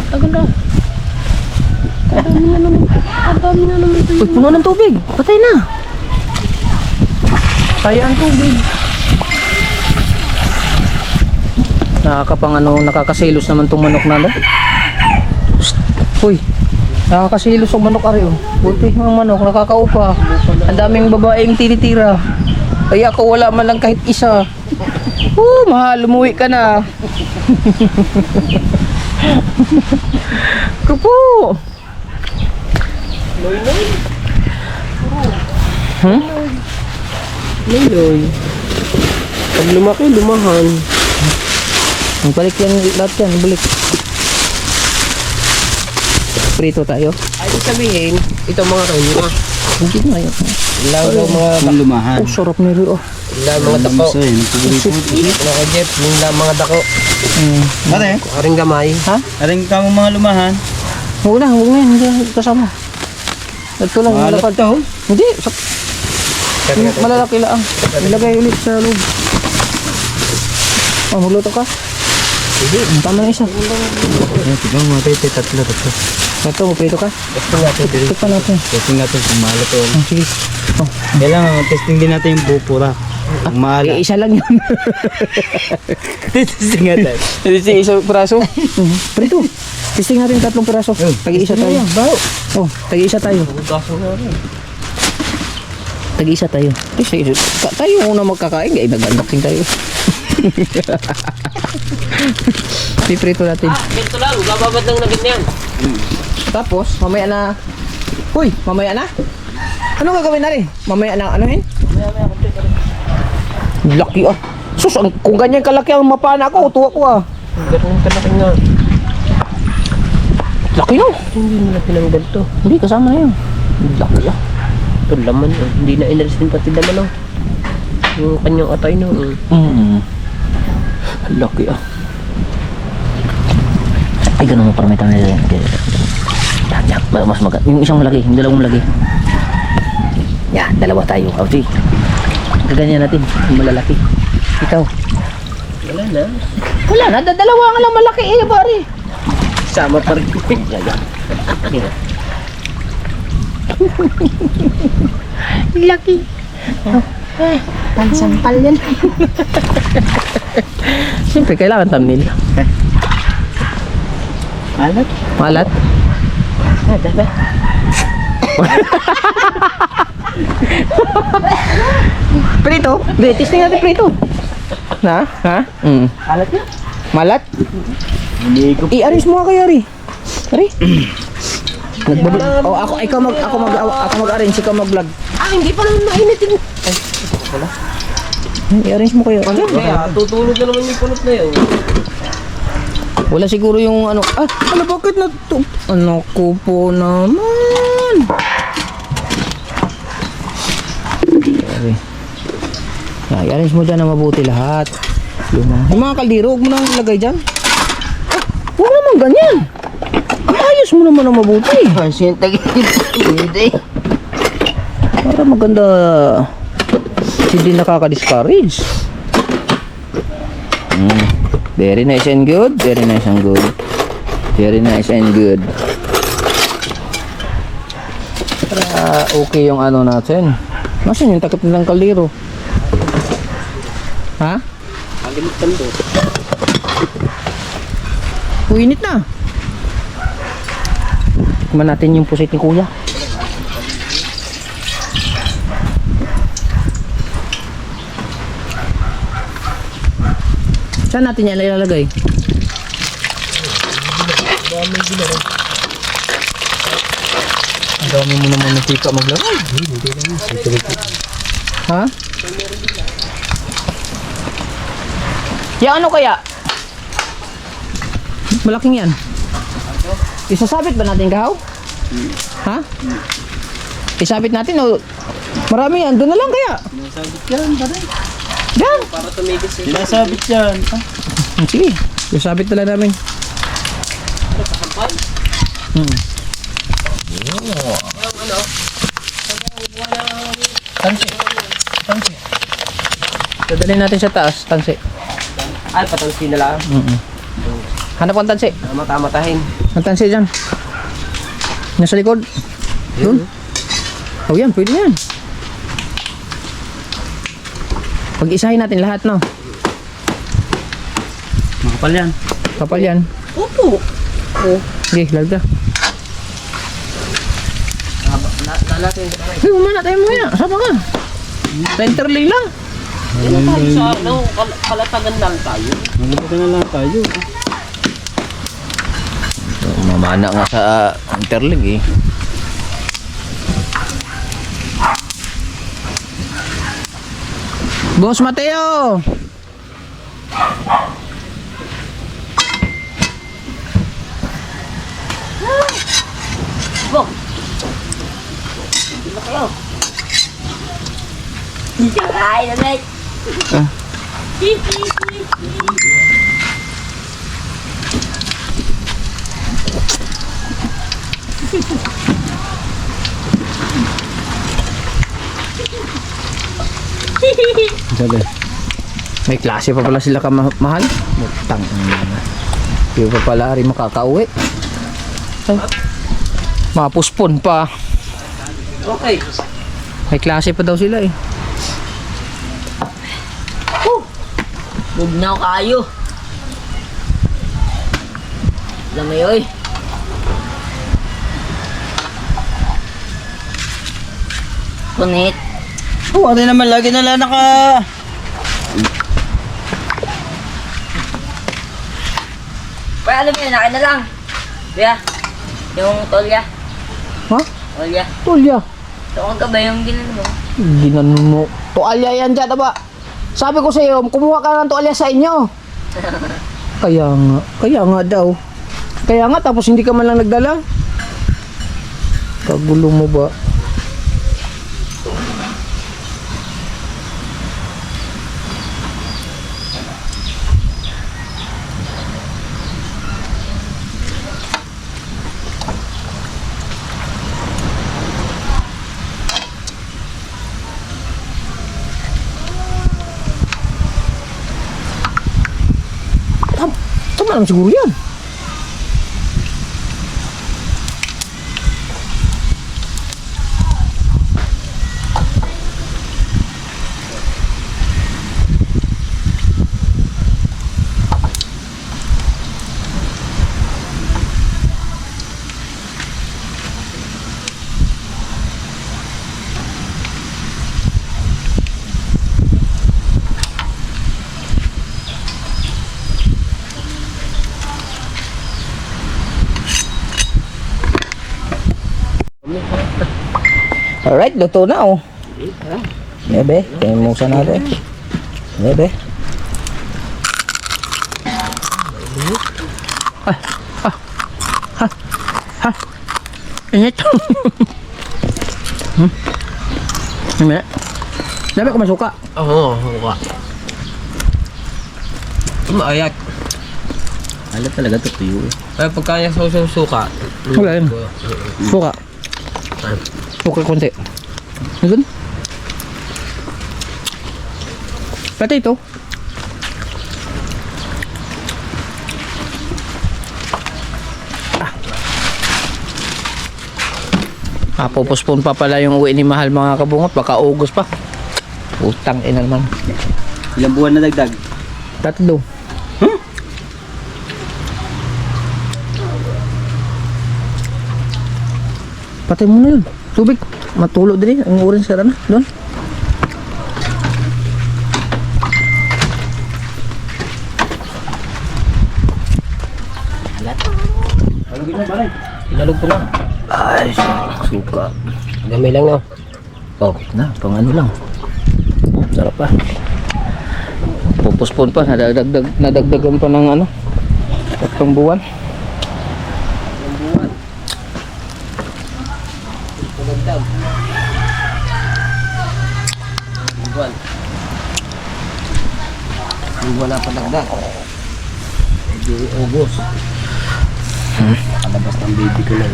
Tagal na. Ang dami na naman ito. uy, puno ng tubig. Patay na. Kaya ang tubig. Nakakasilos naman tong manok na. Psst. Uy, nakakasilos ang manok ari oh. Buti ang manok, nakakaupa. Ang daming babaeng tinitira. Kaya ako wala man lang kahit isa. Mahal, umuwi ka na. Kupo. Ngayon, pag lumaki, lumahan. Balik yan lahat yan, balik. Prito tayo. Ibig sabihin, itong mga ron, Hindi na yun. lang mga Ang lumahan. Oh, sarap nilo. Oh. lang mga dako. Gusto eh, nagpagulito. Ano ko Jeff, yung lang mga dako. Pare, Aring gamay. Ha? aring kamo mga lumahan. Huwag na yan. Hindi na kasama. Ito lang, Malat malapad. to. Hindi, malalaki lang. Ilagay ulit sa loob. Oh, magluto ka? Hindi. Tama na isa. Tignan mo, tatlo. Ito, magprito ka? Ito pa natin. Testing natin kung malat to. Oh, sige. Oh, Kailangan testing din natin yung bupura. Kung maala. isa lang yun. Testing natin. Testing isang piraso. Prito. Testing natin 3 piraso. Tagi-isa tayo. Oh, tagi-isa tayo. Tagi-isa tayo. Tayo muna magkakain. Gaya nag-unboxing tayo. Piprito natin. Ganito lang, bababad lang na ganyan. Tapos, mamaya na. Uy, mamaya na? Ano gagawin na rin? Mamaya na anuhin? Laki ah. Sus, kung ganyan kalaki ang mapana ko, tuwa ko ah. Ganun kalaki nga. Laki yun. Hindi nila pinanggal to. Hindi, kasama na yun. Laki ah. Ito laman, hindi na inalis din pati laman, oh. Yung kanyang atay, no. Laki ah. Ay, ganun mo para may tama nila. Mas magat. Yung isang malaki, yung dalawang malaki. Yan, dalawa tayo. Oh, sige. Gaganyan natin, yung malalaki. Ikaw. Wala na. Wala na, dalawa nga lang malaki eh, pare. Sama pa rin. Laki. Pansampal yan. Siyempre, kailangan thumbnail. Malat? Malat? Prito? Hindi, testing natin prito. Na? Ha? Malat na? Malat? Hindi ko. I-arrange mo nga kayo, Ari. Ari? Oh, ako mag-arrange, ikaw mag-vlog. Ah, hindi pa naman mainitin. I-arrange mo kayo. Kaya, tutulog na naman yung punot na yun. Wala siguro yung ano. Ah, ano bakit na to? Ano ko po naman. Sorry. I-arrange mo dyan na mabuti lahat. Yung mga kaldero, huwag mo nang ilagay dyan. Ah, huwag naman ganyan. Ayos mo naman na mabuti. Para maganda. Hindi nakaka-discourage. Very nice and good. Very nice and good. Very nice and good. Para okay yung ano natin. Nasaan yung takip nilang kaldero? Ha? Pagalitan do. Uinit na. Tikman natin yung pusit ni Kuya. Saan natin yan ilalagay? Ang dami mo naman ng tika maglagay. Ha? Yung ano kaya? Malaking yan. Isasabit ba natin kahaw? Ha? Isabit natin o marami yan. Doon na lang kaya. Sinasabit yan, pare. Diyan. Para tumigis yun. Sinasabit yan. Sige. Isabit na lang namin. Kasampal? Tansi. Tansi. Dadalhin natin sa taas. Tansi. Ay, patansin na lang. Hanap ang tansi. Mata-matahin. Ang tansi dyan. Nasa likod. Doon. Oh yan, pwede yan. Pag-isahin natin lahat, no? Makapal yan. Kapal yan. Opo. Sige, lagda. Lalatin ka na. Hey, umana tayo mo yan. Sama ka. Interlink lang. Ano tayo sa ano, kalatagan lang tayo. Malapit na lang tayo. Mamana nga sa interlink eh. Boss Mateo! Bo, Kain na, mate. Sabi. May klase pa pala sila kamahal. Butang. Hindi pa pala rin makakauwi. Ay. Mapuspon pa. Okay. May klase pa daw sila eh. Bugnaw kayo. Lamay, oy. Kunit. Oo, ano naman lagi na lang naka... Kaya alam mo yun, akin na lang. Kuya, yung tolya. Ha? Tolya. Tulya. Tawag ka ba yung ginan mo? Ginanon mo. Tualya yan dyan, diba? Sabi ko sa iyo, kumuha ka ng tualya sa inyo. Kaya nga daw. Kaya nga, tapos hindi ka man lang nagdala. Kagulo mo ba? Tama naman siguro yan. Alright, luto na oh. Bebe, timusan natin. Bebe. Init. Init. Dapat ko masuka. Oo, mukha. Maayat. Alam talaga to tuyo eh. Ay, pagka niya suka. Wala yun. Suka. Suka konti. Ganun. Pati ito. Pupuspon pa pala yung uwi ni Mahal mga kabungot. Baka August pa. Utang ina naman. Ilang buwan na dagdag? 3. Patay mo na yun. Tubig. Matulo din eh. Ang orange sara na. Doon. Ilalog ko lang. Ay, suka. Gamay lang no. Oh, na. Pang ano lang. Sarap pa. Pupuspon pa. Nadagdagan pa ng ano. 3 buwan. Wala pa dagdag. Hindi August. Kalabas ng baby ko na.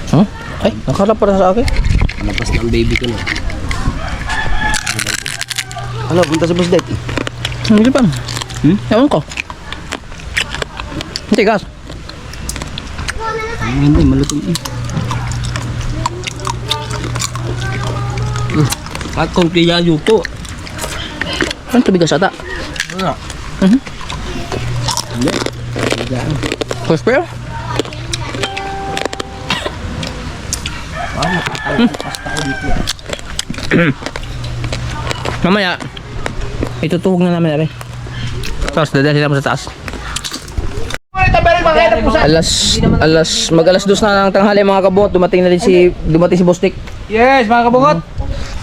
Huh? Ay, nakalap para sa akin. Kalabas ng baby ko na. Ano, punta sa Busdet. Hindi pa. Ewan ko. Hindi gas. Hindi, malutong eh. At kung kaya yuto. Ano ito bigas ata? Ano? Hindi. Crispy ah? Mamaya, itutuhog na namin namin. Tapos dadalhin namin sa taas. Mag-alas 2 na ng tanghali mga kabungot. Dumating si Bostik. Yes, mga kabungot.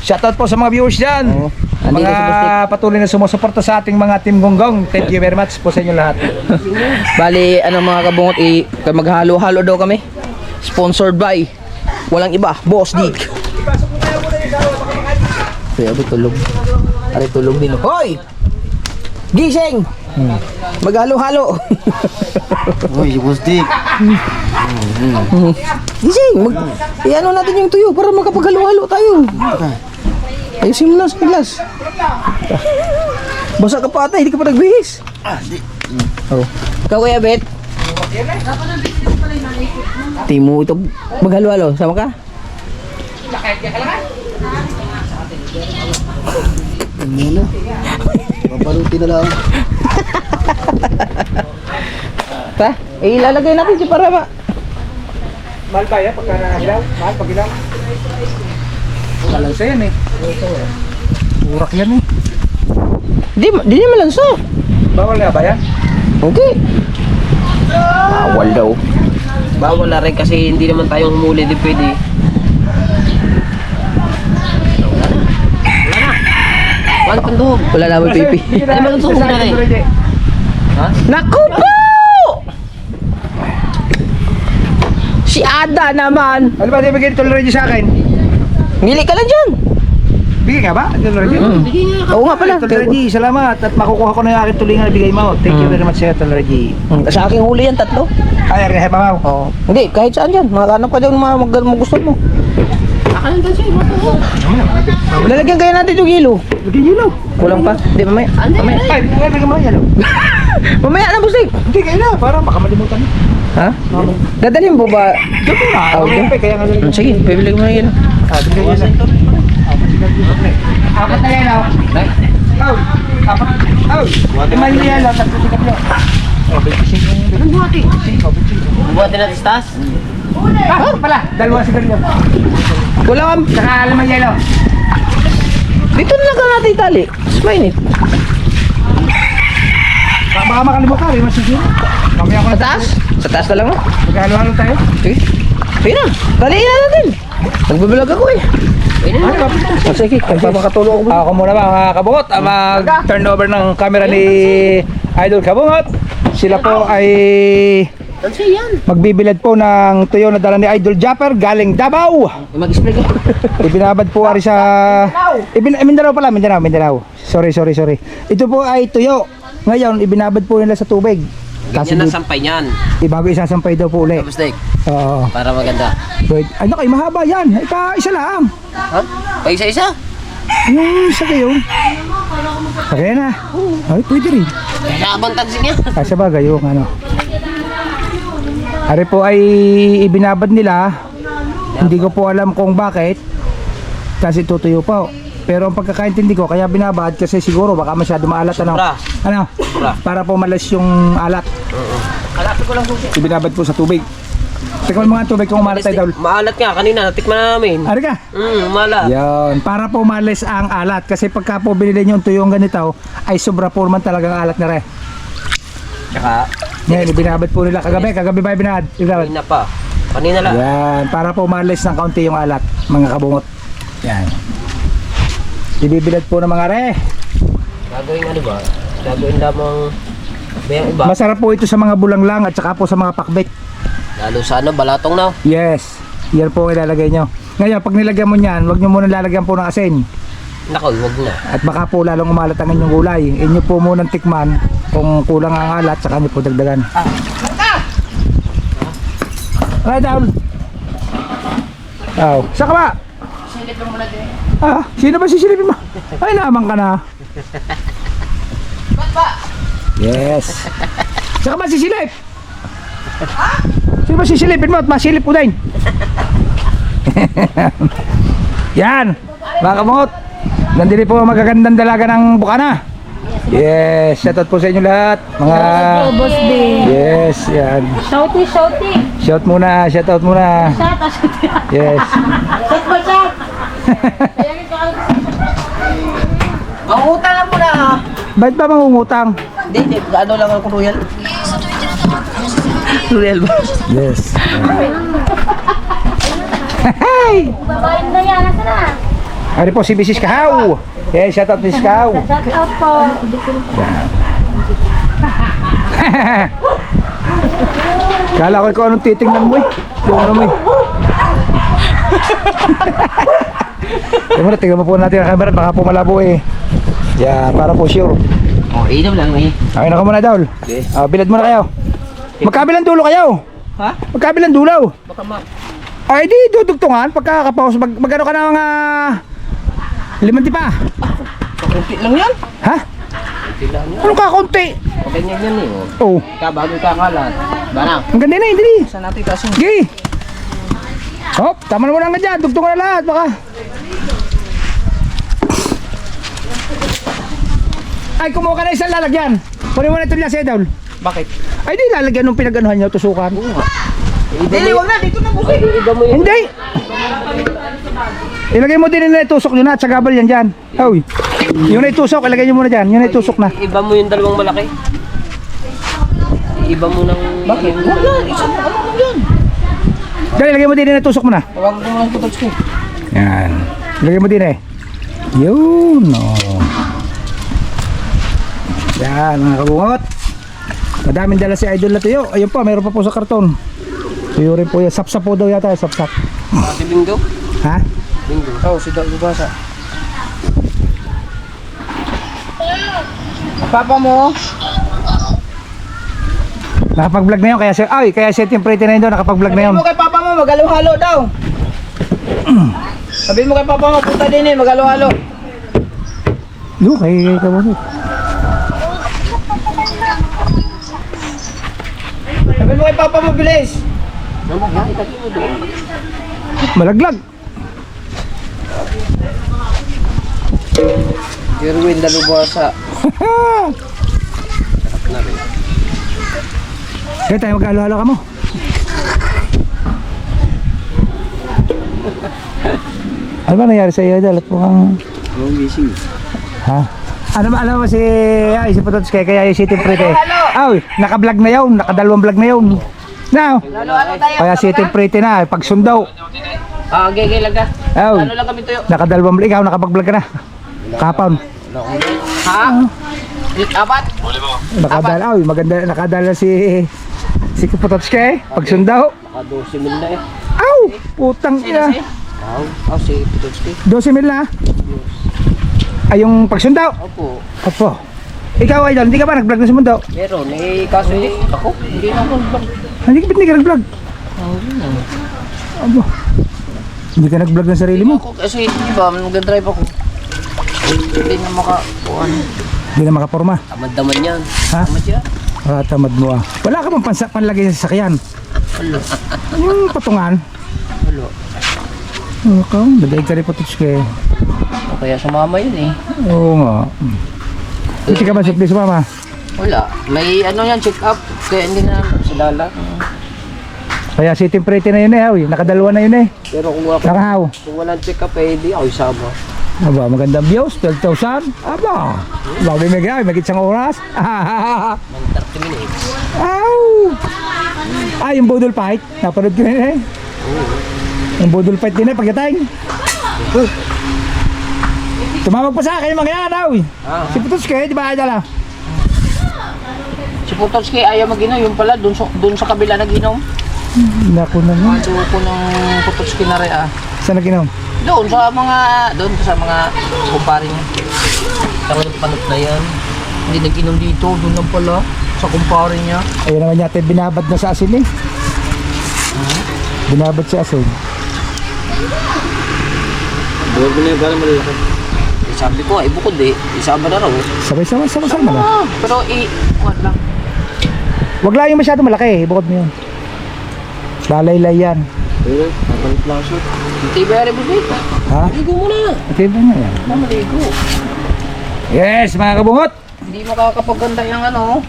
Shoutout po sa mga viewers dyan. Oo. Andito si Bostik. Mga patuloy na sumusuporta sa ating mga Team Gonggong. Thank you very much po sa inyo lahat. Bali, ano mga kabungot, maghalo-halo daw kami. Sponsored by Walang iba, Boss Dick. Kaya ba tulog? Ari tulog din. Hoy! Gising! Maghalo-halo. Uy, si Boss Dick. Gising! Iano natin yung tuyo para makapaghalo-halo tayo. Ayusin mo na sa glass. Basa ka pa ata, hindi ka pa nagbihis. Oh. Ikaw Kuya Bet? Timo ito maghalo-halo. Sama ka? Muna. Paparuti na lang. Ta? Ilalagay natin si para ma. Mahal ba yan? Pagka nangahilaw? Mahal pag ilaw? Malansa yan eh. Urak yan eh. Di naman lang so. Bawal nga ba yan? Okay. Bawal daw. Bawal na rin kasi hindi naman tayong humuli, di pwede. Wala pang duhog. Wala naman pipi. Ay, malutuhog na rin. Naku po! Si Ada naman. Ano ba, di bigyan ito Reggie sa akin? Mili ka lang dyan. Bigyan nga ba? Ito Reggie? Oo nga pala. Ito Reggie, salamat. At makukuha ko na yung aking tulingan na bigay mo. Thank you very much sa'yo, Tol Reggie. Sa aking huli yan, 3. Ay, Rehe Mamaw. Oo. Hindi, kahit saan dyan. Mga ka dyan mga gusto mo. Lalagyan kaya natin yung hilo. Bigyan yun, no? Kulang pa. Hindi, mamaya. Mamaya. Ay, bigyan mo yan, no? Mamaya na, busik. Hindi, kayo na. Para baka malimutan mo. Ha? Dadalhin mo ba? Diyan mo na. Okay, kaya nga lang. Sige, pibili mo na yun. Bigyan yun na. Apat na yan, no? Oh, apat. Oh, 5 na yan, no? 3 sikat nyo. Oh, 25 yung ganun mo ate. Bubuhatin natin sa taas. Ah, pala. 2 sigarilyo. Wala kang... Saka alam ang yelo. Dito na lang ka natin itali. Mas mainit. Baka makalimutan, may masisira. Mamaya ko Sa na taas? Sa taas na lang, no? Maghalo-halo tayo. Sige. Sige na. Taliin na natin. Nagbablog ako eh. Oh, sige, magpapakatulong ako. Ako muna mga kabungot, ang mag-turnover ng camera ni Idol Kabungot. Sila po ay magbibilad po ng tuyo na dala ni Idol Japper galing Davao. Mag-spray ka. Ibinabad po ari sa Mindanao pala, Mindanao. Sorry. Ito po ay tuyo. Ngayon ibinabad po nila sa tubig. Kasi Ganyan na sampay niyan. bago isasampay daw po uli. Tapos Dick, Oo. para maganda. Wait, ano kayo mahaba yan? Isa lang. Ha? Pa isa-isa? Yung isa kayo. Okay na. Ay, pwede rin. Kaya abang tansin niya. Sa bagay yung ano. Ari po ay ibinabad nila. Hindi ko po alam kung bakit. Kasi tutuyo po. Pero ang pagkakaintindi ko, kaya binabad kasi siguro baka masyado maalat ano. Sobra. Ano? Para po malas yung alat. Alapin ko lang po siya. Ibinabad po sa tubig. Tikman mo nga ang tubig kung maalat tayo daw. Maalat nga, kanina natikman na namin. Ari ka? Maalat. Yan. Para po malas ang alat. Kasi pagka po binili nyo yung tuyong ganito, ay sobra po man talagang alat na rin. Tsaka, Yan, ibinabad po nila kagabi. Kagabi ba ibinabad? kanina pa. Kanina lang. Yan, para po malis ng kaunti yung alat, mga kabungot. Yan. Ibibilad po ng mga re. Gagawin ano ba? Gagawin lamang bayang iba. Masarap po ito sa mga bulanglang at saka po sa mga pakbet. Lalo sa ano, balatong na. Yes, yan po ang ilalagay nyo. Ngayon, pag nilagyan mo niyan, huwag nyo muna lalagyan po ng asin. Nako, huwag na. At baka po lalong umalat ang inyong gulay. Inyo po munang tikman kung kulang ang alat, saka nyo po dagdagan. Right down. Oh, saka ba? Silipin mo na din. Ah, sino ba sisilipin mo? Ay, naman ka na. Yes. Saka ba sisilip? Sino ba sisilipin mo at masilip ko din? Yan. Mga kamot. Nandito po ang magagandang dalaga ng Bukana. Yes, shoutout po sa inyo lahat. Mga Boss D. yes, yan. Shouty. Shoutout muna. Yes. Mangutang na muna. Bakit ba mangungutang? Hindi. Ano lang ako, Royal? Royal ba? Yes. Hey! Babayin na yan. Nasaan na? Ari po si Mrs. Kahaw. Yes, shoutout Mrs. Kahaw. Shout out po. Kala ko ikaw anong titingnan mo eh. Yung ano mo eh. Tingnan mo po natin ang camera, baka po malabo eh. Yan, para po sure. Oh, inom lang eh. Okay na ka muna, Daul. Okay. Bilad muna kayo. Magkabilang dulo kayo. Ha? Magkabilang dulo. Baka Ay, di dudugtungan. Pagkakapaus, magano ka na mga 5 pa. Kunti lang yan. Ha? Kunti lang yan. Anong kakunti? O, ganyan yan eh. Oh, Oh. Bago kakalat. Banang. ang ganda na, hindi. Saan natin kasi? Sige. Hop, tama na muna nga dyan. Dugtungan na lahat, baka. Ay, kumuha ka na isang lalagyan. Kunin mo na ito niya si Daul. Bakit? Ay, di lalagyan nung pinag-anuhan niya, tusukan. Hindi, wag na. Dito na buki. Iba mo yun. Hindi! Ilagay mo din na itusok yun na, tsagabal yan dyan. Uy, yung na itusok, ilagay nyo muna dyan. Yung na itusok na. Iba mo yung dalawang malaki. Iba mo ng... Bakit? Wag na. Isa mo. Ano lang yan? Dali, ilagay mo din na itusok mo na. Huwag mo lang putos ko. Yan. Ilagay mo din eh. Yun, oh. Yan, mga kabungot. Madaming dala si Idol na tuyo. Ayun pa, mayroon pa po sa karton. Tuyo rin po yan. Sapsap po daw yata, sapsap. Si Bingo. Ha? Bingo. Oh, si Dog Bubasa. Papa mo? Nakapag-vlog na yun, kaya si Team Pretty na yun doon, nakapag-vlog na yun. Sabihin mo kay Papa mo, mag-halo-halo daw. Sabihin mo kay Papa mo, punta din eh, mag-halo-halo. Yo, kay kabungot. Sabihin mo kay Papa mo, bilis. Malaglag. Jerwin Dalubasa. Kaya tayo mag-halo-halo ka mo. Ano ba nangyari sa iyo, Idol? At mukhang... Ha? Alam mo si Pototske, kaya yung si Team Pretty. Ay, naka-vlog na yun, naka-2 vlog na yun. Now, Halo-halo tayo. kaya si Team Pretty na, pagsundaw. Ah, gay lang ka. Ay, Ano lang kami tuyo? naka-2 vlog, ikaw nakapag-vlog ka na. Kapon. Ha? Apat? Nakadala, maganda, nakadala si Pototske, pagsundaw. Naka 12 mil na eh. Aw, putang ina. Oh, si Pitotski. 12 mil na. Ay, yung pagsundaw. Opo. Opo. Ikaw, Idol, hindi ka ba nag-vlog na sa mundo? Meron eh. Kaso ako, hindi na ako nag-vlog. Hindi ka nag-vlog. Abo. Hindi ka nag-vlog ng sarili mo. Ako, kasi di ba, nag-drive ako. Hindi na makakuhan. Hindi na makaporma. Tamad naman yan. Ha? Tamad yan. Tamad mo ah. Wala ka bang panlagay sa sasakyan? Wala. Yung patungan. Wala. Ikaw, nag-aig ka rin Pototske. O kaya sumama yun eh. Oo nga. Hindi ka ba sukli sumama? Wala. May ano yan, check up. Kaya hindi na sa dala. Kaya si Team Pretty na yun eh. Uy. Nakadalawa na yun eh. Pero kung ako, Nakahaw. kung walang check up eh, di ako isama. Aba, magandang views. 12,000. Aba. Bago may gaya, may isang oras. Ng 30 minutes. Aw! Ah, yung Budol Fight. Napanood ko na eh. Yung Budol Fight din eh, pagdating. Tumawag pa sa akin yung mga yan, aw. Si Pototske, di ba Idol ah? Si Pototski ayaw mag-inom. Yung pala, dun sa kabila nag-inom. Naku naman. Duko ng Pototski na rin ah. Saan nag-inom? Doon sa mga kumpare niya. Saka ng panot na yan. Hindi nag-inom dito, doon lang pala. Sa kumpare niya. Ayun naman yata yung binabad na sa asin eh. Binabad sa asin. Huwag mo na yung parang malalaki. Eh, sabi ko, ay bukod eh. Isama na raw. Sabay-sama na. Ah, pero kuwan lang. Wag lang yung masyado malaki, bukod mo yun. Lalaylay yan. Pero, kapag plaso. Hindi ba rin bukod? Ha? Ligo mo na. Ito ba na yan? Maligo. Yes, mga kabungot! Hindi makakapaganda yung ano.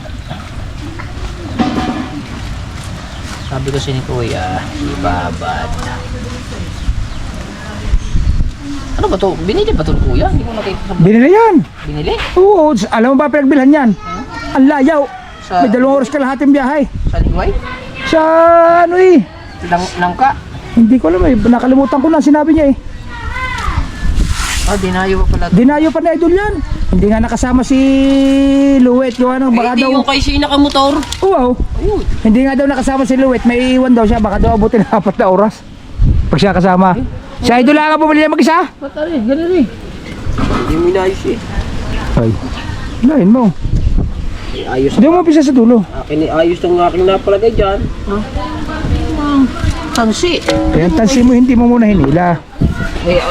Sabi kasi ni Kuya, ibabad. Ano ba to? Binili ba to Kuya? Hindi ko nakita sa Binili yan! binili. Oo, alam mo ba pinagbilhan yan? Ang layaw! Sa, May 2 oras ka lahating biyahe. sa Ligway? Sa ano eh? Langka? Hindi ko alam eh, nakalimutan ko na sinabi niya eh. Ah, dinayo pa pala. Dinayo pa na Idol yan. Hindi nga nakasama si Luwet. Gawa ng baka daw. yung kay Sina ka motor. Oo. Hindi nga daw nakasama si Luwet. May iwan daw siya. Baka daw abutin ng 4 na oras. Pag siya kasama. Si Idol lang ang bumili na mag-isa? Patari, ganun eh. Hindi mo inayos eh. Ay, lain mo. Ayos. Hindi mo mapisa sa dulo. Akin ayos ng aking napalagay dyan. Tansi. Kaya ang tansi mo, hindi mo muna hinila.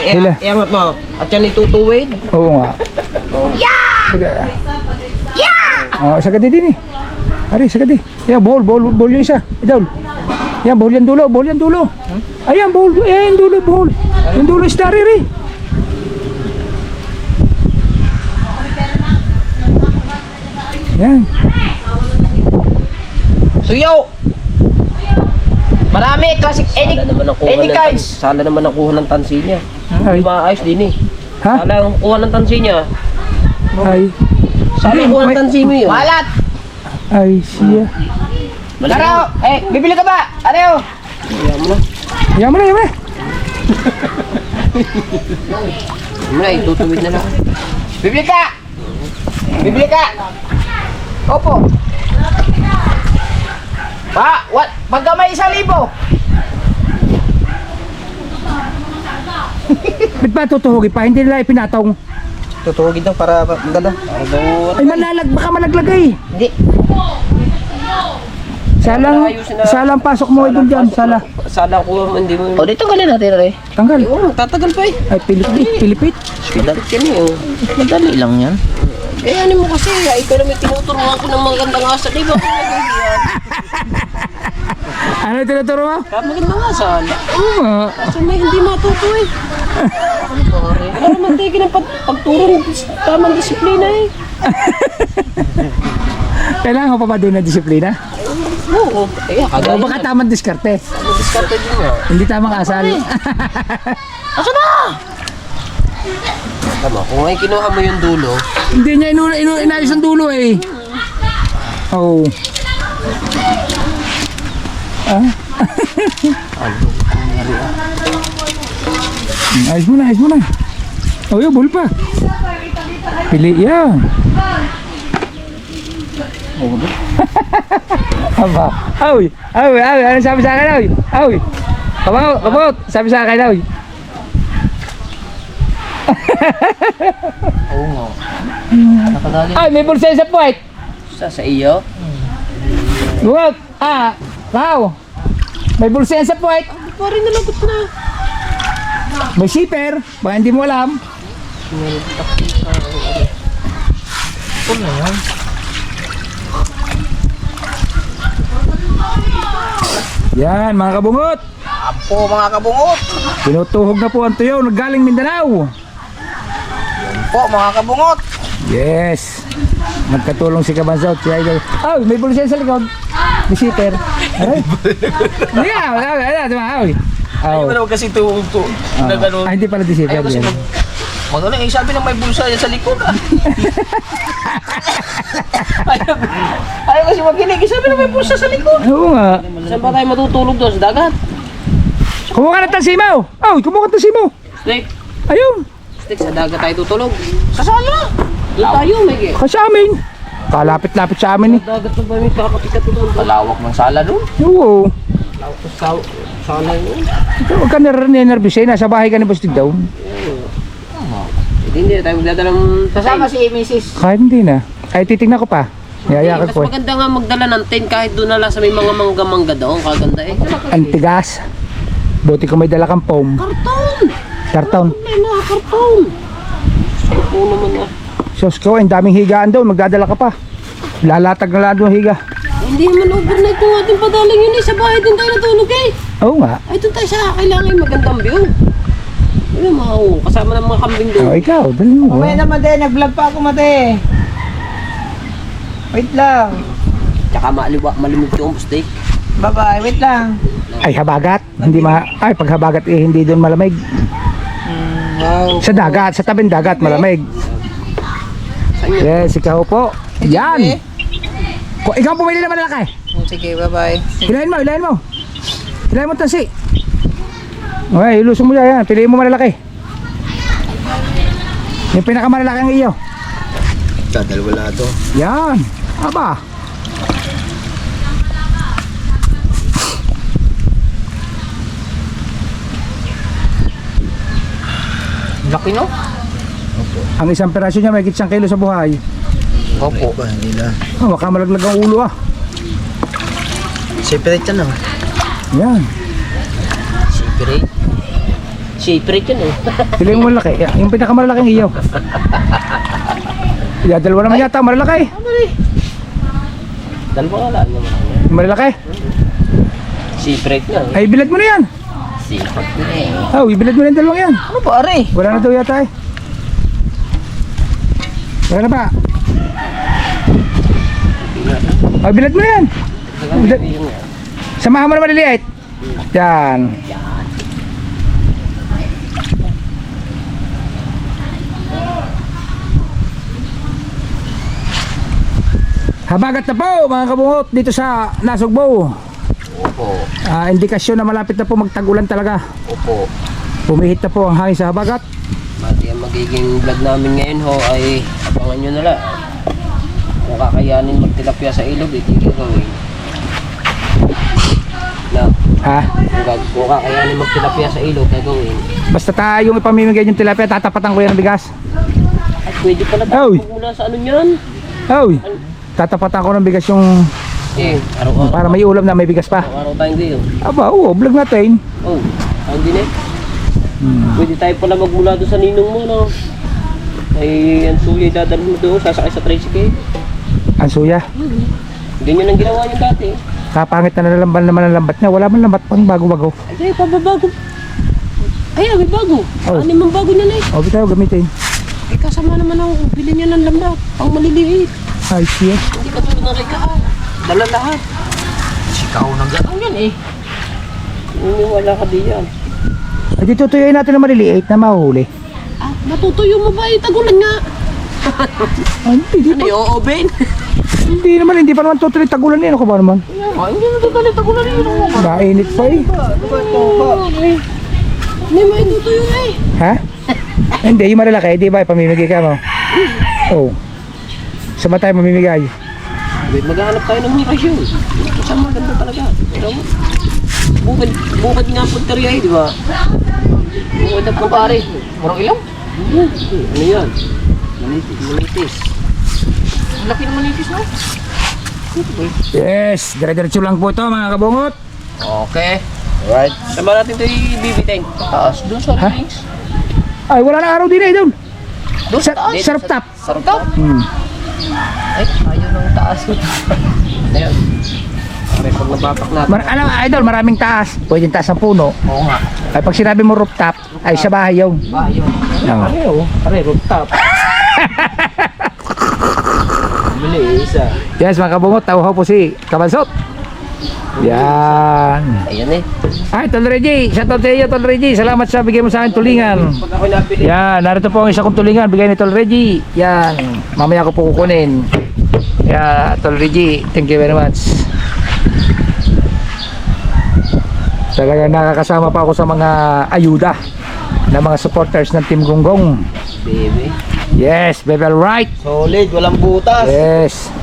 Hila. Iangat mo. At yan itutuwid. Oo nga. Yeah! Oh, sagad din eh. Ari, sagad din. Yan, bowl yung isa. Idol. Yan, bowl yan dulo. Ayan, bowl. Ayan, dulo, bowl. Yung dulo is dariri. Yan. Suyo! Marami, classic, any kinds. Sala naman nakuha ng tansi niya. Ay. Hindi maayos din eh. Ha? Sala ang kuha ng tansi niya. Ay. Sala ang kuha ng tansi mo yun. Malat! Ay, siya. Tara, bibili ka ba? Ano? Yan mo na. Ano na, itutuwid na lang. Bibili ka! Opo. Pagka may 1,000. Ba't ba tutuhugin pa? Hindi nila ipinatong. Tutuhugin daw para maganda. Ay, baka malaglagay. Hindi. Salang pasok mo idol dyan. Sala. Sala ang kuha mo, hindi mo. O, dito galing natin rin. Tanggal. Oo, tatagal pa eh. Ay, pilipit. Dalit yan eh. oh. Madali lang yan. Eh, ano mo kasi, ikaw na may tinuturuan ko ng magandang asa, di ba? Ano tinuturo mo? Magandang asa. Oo nga. Kasi may hindi matuto eh. Ano pare? Ano naman tayo ng pagturo ng tamang disiplina eh. Kailangan ko pa ba doon na disiplina? Oo. Eh, O kagaya. baka tamang diskarte. Diskarte din nga. Hindi tamang asal. Asa na? Tama, kung ay kinuha mo yung dulo, Hindi niya inayos ang dulo eh. Oh. Ayos mo na. Oh, yung bul pa. Pili yan. Aba. Ay, ano sabi sa akin, ay. Kabangot, sabi sa akin, ay. Ay, may bulsa sa puwet. sa iyo, Bungot, Wow. May bulsa sa puwet. pare nalagot na. May shipper, baka hindi mo alam. Yan mga kabungot. Apo, mga kabungot. Tinutuhog na po ang tuyo, naggaling Mindanao. Po, mga kabungot. Yes. Magkatulong si Kabansot, si Idol. Oh, may bulsa sa likod. May shipper. Ay. Hindi nga, ay. Oh. Ano kasi ito na gano'n. Hindi pala di shipper. Ayaw kasi yan. Magaling, sabi ng may bulsa yan sa likod. Ayaw kasi makinig, sabi ng may bulsa sa likod. Oo nga. Saan ba tayo matutulog doon? Sa dagat? Kumuha ka ng tansimaw. Oh, kumuha ka ng tansimaw. Stick. Ayun. Stick, sa dagat tayo tutulog. Sa sala. Doon tayo, Mege. Kasi amin. Kalapit-lapit sa amin eh. Dagat na ba may kakapikat doon? Malawak ng sala doon. Oo. Sala yun. Huwag ka nervous eh. Nasa bahay ka ni Bustig daw. Hindi tayo magdadala ng Kasama si Mrs. Kahit hindi na. Ay, titignan ko pa. Yayakan Mas ko eh. maganda nga magdala ng tent kahit doon na lang sa may mga mangga-mangga doon. Kaganda eh. Ang tigas. Buti ko may dala kang foam. Karton. May mga karton. Sapo naman ah. Sos ko, ang daming higaan daw. Magdadala ka pa. Lalatag na lang doon higa. Hindi naman overnight yung ating padaling yun eh. Sa bahay din tayo natulog eh. Oo nga. Ay doon tayo sa kailangan yung magandang view. Ano mga kasama ng mga kambing doon. Oh, ikaw. Dali mo. Mamaya naman din, nag-vlog pa ako mate. Wait lang. Tsaka malimog yung steak. Bye-bye, wait lang. Ay, habagat. Hindi Ay, pag habagat eh, hindi doon malamig. Wow. Sa dagat, sa tabing dagat, malamig. Yes, ikaw po. Yan. Ikaw pumili naman lalaki. Sige, bye-bye. Hilahin mo. Hilahin mo tansi. Okay, ilusong mo yan. Piliin mo malalaki. Yung pinakamalalaki ang iyo. Dalawa to. Yan. Aba. Laki no? Ang isang peraso niya may 1 kilo sa buhay. Opo. Hindi na. Oh, baka malaglag ang ulo ah. Separate yan naman. Yan. Separate. Separate yun eh. Sila yung malaki. Yung pinakamalalaking iyo. Yeah, dalawa naman yata. Malalaki. Dalawa ka lang naman. Malalaki. Separate na eh. Ay, bilad mo na yan. Sipat na eh. Oh, ibilad mo na yung dalawang yan. Ano ba, are? Wala na daw yata eh. Wala na ba? Ay, bilad mo na yan. Bilad. Samahan mo na maliliit. Yan. Habagat na po mga kabungot dito sa Nasugbo. Opo. Indikasyon na malapit na po magtag-ulan talaga. Opo. Pumihit na po ang hangin sa habagat. Mati ang magiging vlog namin ngayon ho ay abangan nyo na lang. Kung kakayanin magtilapia sa ilog, itigil gawin. Na, Ha? kung kakayanin magtilapia sa ilog, gagawin. Basta tayong ipamimigay yung tilapia, tatapatan ko yan ng bigas. At pwede pala Oy. tayo muna sa ano nyan. Oy, tatapatan ko ng bigas yung Eh, araw-araw. para may ulam na may bigas pa. Araw-araw tayong gayo. Aba, oo, vlog natin. Oh, ang din eh. Pwede tayo pala magmula doon sa ninong mo, no? Ay, ang suya dadalhin mo doon, sasakay sa tricycle. Ang suya. Ganyan ang ginawa niyo dati. Kapangit na nalamban naman ang lambat niya. Wala man lambat pang bago-bago. Ay, pababago. Ay, may bago. Oh. Ano mang bago niya na eh. O, bitaw, gamitin. Eh, kasama naman ang bilhin niya ng lambat. Ang maliliit. Ay, siya. Hindi ka tulad ng Rika. Dala lahat. Sikaw na gano'n yan eh. Wala ka diyan. Ay, dito tuyuin natin na maliliit na mahuhuli. Ah, natutuyo mo ba? Tagulan nga. Ay, hindi pa. Oo, Ben. Hindi pa naman tutuloy tagulan niya. Ano ka ba naman? Ay, hindi na tatalit ako na rin. Mainit pa eh. Hindi mo itutuyo eh. Ha? Hindi, yung malalaki, di ba? Pamimigay ka mo. Oo. Saan ba tayo mamimigay? Maghanap tayo ng lokasyon. Saan maganda talaga. Pero, bukad nga po teriya eh, di ba? Bukad na po pare. Murang ilang? Ano yan? Manitis. Ang laki ng manipis no? Yes, dire-diretso lang po ito mga kabungot. Okay. Alright. Saan ba natin ito ibibiteng? Taas doon sa Ha? links. Ay, wala na araw din eh doon. Doon sa Sa, taas. sarap tap. Sarap daw. Ay, ayaw ng taas. Ayan. Pare, pag nabatak natin. Alam, idol, maraming taas. Pwedeng taas ng puno. Oo nga. Ay, pag sinabi mo rooftop, ay sa bahay yun. Ba, yun. Yan. Pare, rooftop. Bili, isa. Yes, mga kabungot, tawag po si Kabansot. Yan. Ayan eh. Ay, Tol Reggie. Shoutout sa iyo, Tol Reggie. Salamat sa bigay mo sa akin tulingan. Pag ako nabili, Yan, narito po ang isa kong tulingan. Bigay ni Tol Reggie. Yan. Mamaya ko po kukunin. Yan, Tol Reggie. Thank you very much. Talaga nakakasama pa ako sa mga ayuda na mga supporters ng Team Gonggong. baby. Yes, baby, right. Solid, walang butas. Yes.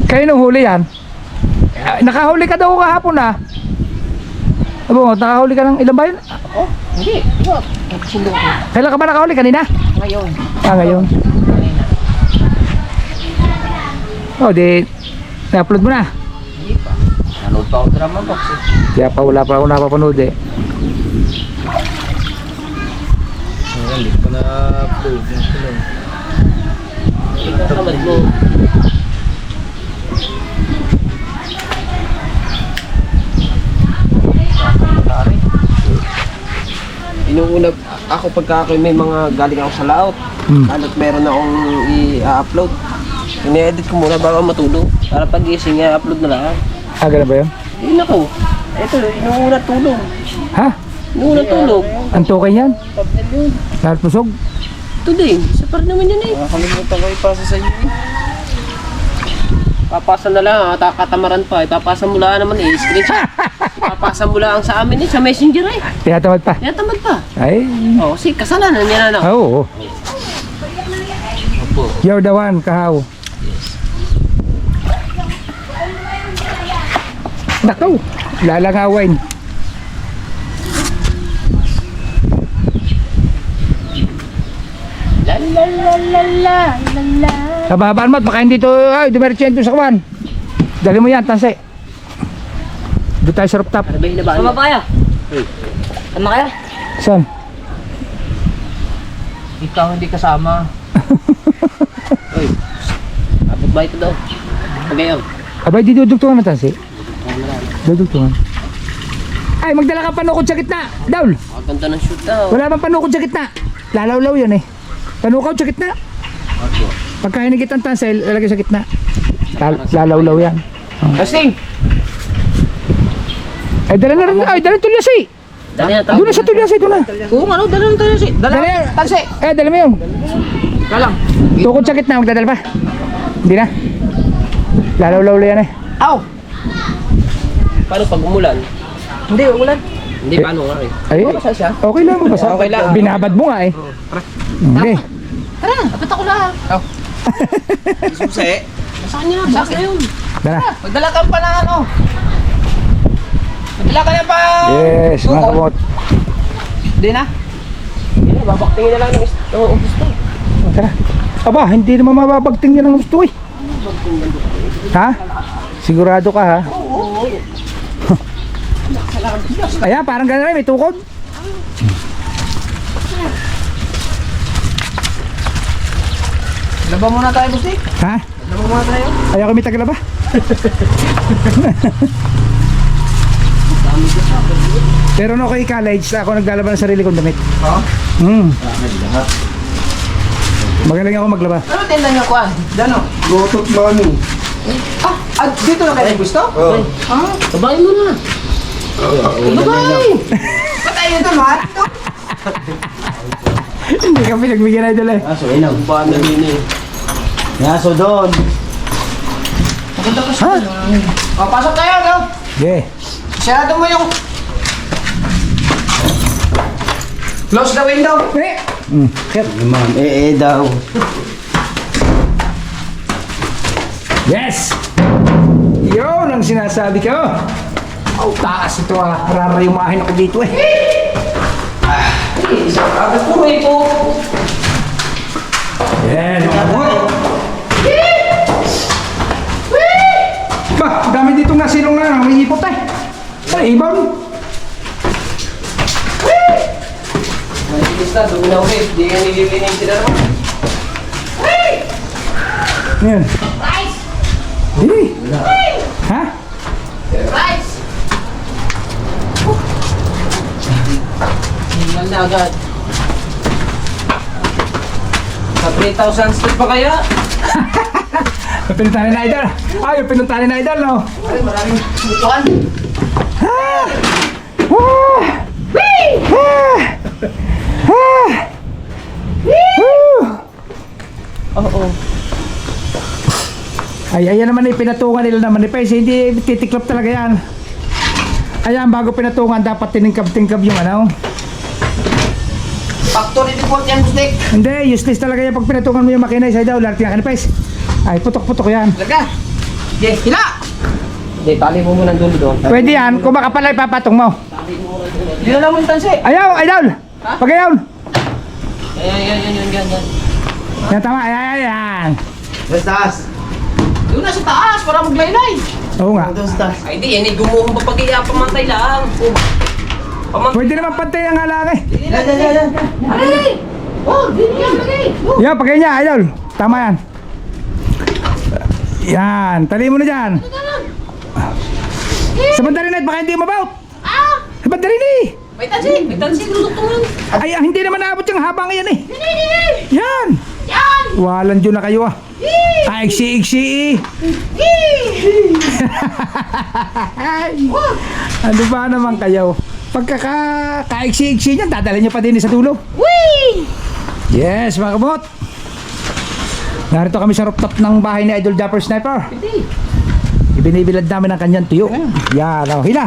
Kayo nung huli yan? Nakahuli ka daw kahapon ah. Abo, nakahuli ka ng ilan ba yun? Oh, hindi. Diba? Sundo ko. Kailan ka ba nakahuli? Kanina? Ngayon. Ngayon. Kanina. Oh, di na-upload mo na. Hindi pa. Nanood pa ako drama box eh. Kaya pa wala pa ako napapanood eh. Hindi ko na-upload. Tamad mo. Tari. Inuuna ako pagka ako may mga galing ako sa laot. At meron akong i-upload. Ini-edit ko muna bago matulog. Para pag gising i-upload na lang. Ah, ganun ba yun? Yun ako. Ito, inuuna tulog. Ha? Inuuna tulog. Ang tukay yan? Lahat pusog? Ito din. Isa pa rin naman yan eh. Nakalimutan ko ipasa sa inyo. Papasa na lang, katamaran pa. Ipapasa mo lang naman eh. Screenshot. Ipapasa mo lang sa amin eh. Sa messenger eh. Tinatamad pa? Kaya tamad pa. Ay, Oo, si kasalanan niya na. oo. Opo. You're the one, kahaw. Nakaw, lalangawin. Kababaan mo, baka hindi to, ay, dumiretso sa kawan. Dali mo yan, tanse. Doon tayo sa rooftop. Sama pa kayo? Sama kayo? Saan? Ikaw hindi kasama. Uy, abot ba ito daw? Pagayaw. Abay, di dudugtungan na tanse. Dudugtungan. Ay, magdala ka panukod sa gitna. Daul, Ang ganda ng shoot daw. wala bang panukod sa gitna? Lalaw-law yan eh. Panukaw sa gitna. Pagka hinigit ang tanse, lalagay sa gitna. Lalaw-law yan. Kasing! Ay, dala na rin. Ay, dala tulyasi. Dali na Doon na sa tulyasi, doon na. Kung ano, dala ng tayo si. Dala Dali. tansi. Dala mo yun. Kalang. Tukod sa gitna, magdadal pa. Hindi na. Lalaw-law yan eh. Aw! Paano pag umulan? Hindi, ulan. Hindi, paano nga eh? Ay, Basa siya? okay lang mo basa. Okay lang. Binabad mo nga eh. Okay. Tara, apit ako lang. Aw. Susi. Sa kanya na, sa akin yun. Tara. Magdala ka pa ng ano. Magdala ka na pa. Yes, mga kamot. Hindi na. Yan, babaktingin na lang ng gusto. Tara. Aba, hindi naman mababagting yan ang gusto eh. Ha? Sigurado ka ha? Ayan, parang gano'n rin, may tukod. Laba muna tayo, Busik. Ha? Laba muna tayo. Ayaw kami tagala ba? Pero no, kay college, ako naglalaban ng sarili kong damit. Ha? Magaling ako maglaba. Ano tinda niyo, Kwan? Dano? Gotot mami. Ah, dito na kayo gusto? Oh. Ah, Sabahin mo na. bagay! Patay nyo doon, ha? Hindi kami nagbigyan na idol eh. Aso, inaw. Baan na din eh. Aso doon. Maganda ka siya. O, pasok tayo, no? Yeah. Sarado mo yung... Close the window. Eh! Shit. Ma'am, daw. Yes! Yun ang sinasabi ko. Oh, taas ito ah. Rarayumahin ako dito eh. Agad po eh po. Yan, mga boy. Ba, dami ditong nasilong na. May ipot eh. Ay, ibon. Malinis na, doon na ulit. Di nga nililinig sila naman. Yan. Dili. Ha? Tingnan na agad. Sa 3,000 step pa kaya? Yung pinuntahan na idol. Ah, yung pinuntahan na idol, no? Ay, maraming butuan. Ah! Ah! Ah! Ah! Woo! Oo. Ay, ayan naman eh, pinatungan nila naman eh. Kasi hindi titiklop talaga yan. Ayan, bago pinatungan, dapat tiningkab-tingkab yung ano. Factory report yan, Busik. Hindi, useless talaga yan pag pinatungan mo yung makina. Isa daw, lahat yung kanipes. Ay, putok-putok yan. Laga. Okay, hila. Hindi, tali mo muna dulo doon. Pwede yan, kung makapal ay papatong mo. Hindi na lang mo yung tansi. Ayaw, idol! Pag ayaw! Yan. Yan, tama, ayan. Bastas. Doon na sa taas para maglaylay. Oo nga. Bastas. Ay di, yan eh, gumuhong pa pag-iya, pamantay lang. Pwede naman pantay ang halang eh. Yan. Ay! Oh, dito yan lagi. Yan, pag niya, idol. Tama yan. Yan, tali mo na dyan. Sa bandarinit, baka hindi mabaw. Sa bandarinit. May tansi, duduktungan. Ay, hindi naman naabot yung habang yan eh. Yan. Walang dyan na kayo ah. Iksi-iksi. Ano ba naman kayo? Pagkaka-iksi-iksi niyan, dadala nyo pa din sa dulo. Yes, mga kabot. Narito kami sa rooftop ng bahay ni Idol Dapper Sniper. Ibinibilad namin ang kanyang tuyo. Yan, oh, hila.